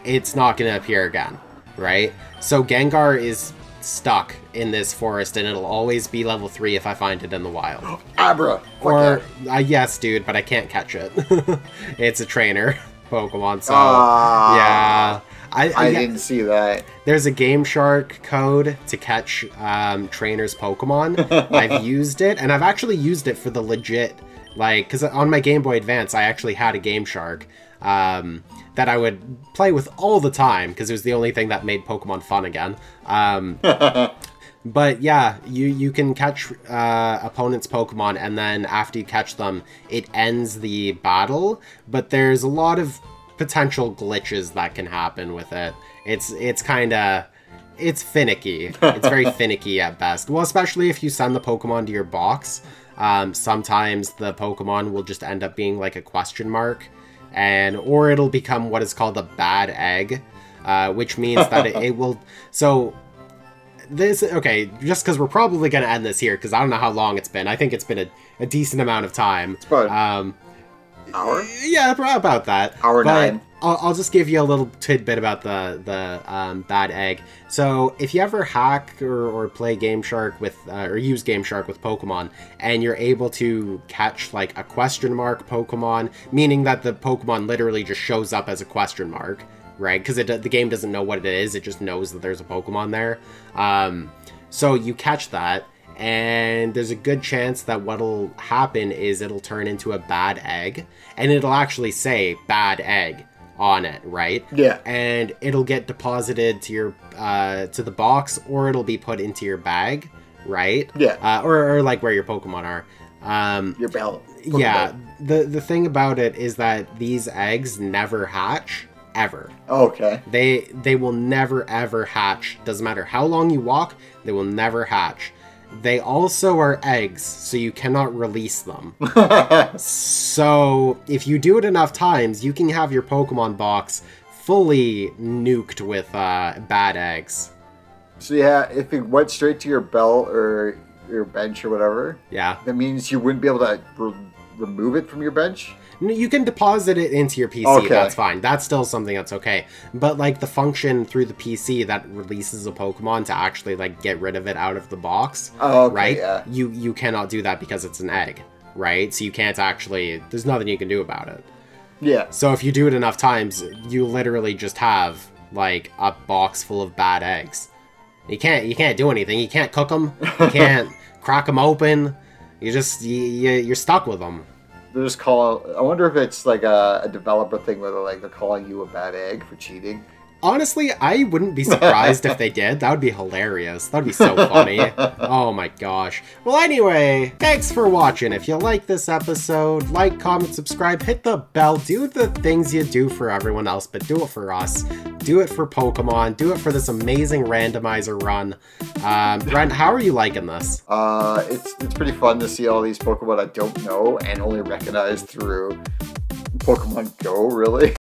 it's not gonna appear again, right? So Gengar is stuck in this forest and it'll always be level 3 if I find it in the wild. Abra! Or, yes, dude, but I can't catch it. It's a trainer Pokemon, so, yeah. I didn't see that. There's a Game Shark code to catch trainers Pokemon. I've used it, and I've actually used it for the legit, like, because on my Game Boy Advance, I actually had a Game Shark that I would play with all the time, because it was the only thing that made Pokemon fun again. But yeah, you can catch opponents' Pokemon, and then after you catch them, it ends the battle, but there's a lot of potential glitches that can happen with it. It's finicky. It's very finicky at best. Well, especially if you send the Pokemon to your box. Sometimes the Pokemon will just end up being like a question mark, or it'll become what is called a bad egg, which means that it will... So, okay, just because we're probably going to end this here, because I don't know how long it's been. I think it's been a decent amount of time. It's about hour? Yeah, about that. Hour 9. I'll just give you a little tidbit about the bad egg. So if you ever hack or play Game Shark with or use Game Shark with Pokemon, and you're able to catch like a question mark Pokemon, meaning that the Pokemon literally just shows up as a question mark, right? Because the game doesn't know what it is; it just knows that there's a Pokemon there. So you catch that, and there's a good chance that what'll happen is it'll turn into a bad egg, and it'll actually say bad egg on it, right? Yeah. And it'll get deposited to your to the box, or it'll be put into your bag, right? Yeah. Or like where your Pokemon are. Your belt. Yeah. The thing about it is that these eggs never hatch ever. Okay. They will never ever hatch. Doesn't matter how long you walk, they will never hatch. They also are eggs, so you cannot release them. So, if you do it enough times, you can have your Pokemon box fully nuked with bad eggs. So yeah, if it went straight to your belt or your bench or whatever, yeah, that means you wouldn't be able to remove it from your bench? You can deposit it into your PC, okay. That's fine. That's still something that's okay. But, like, the function through the PC that releases a Pokemon to actually, like, get rid of it out of the box, right? Yeah. You cannot do that because it's an egg, right? So you can't actually... There's nothing you can do about it. Yeah. So if you do it enough times, you literally just have, like, a box full of bad eggs. You can't do anything. You can't cook them. You can't crack them open. You're stuck with them. They're just I wonder if it's like a developer thing where they're calling you a bad egg for cheating. Honestly, I wouldn't be surprised if they did. That would be hilarious. That would be so funny. Oh my gosh. Well, anyway, thanks for watching. If you like this episode, like, comment, subscribe, hit the bell, do the things you do for everyone else, but do it for us. Do it for Pokemon. Do it for this amazing randomizer run. Brent, how are you liking this? It's pretty fun to see all these Pokemon I don't know and only recognize through Pokemon Go, really.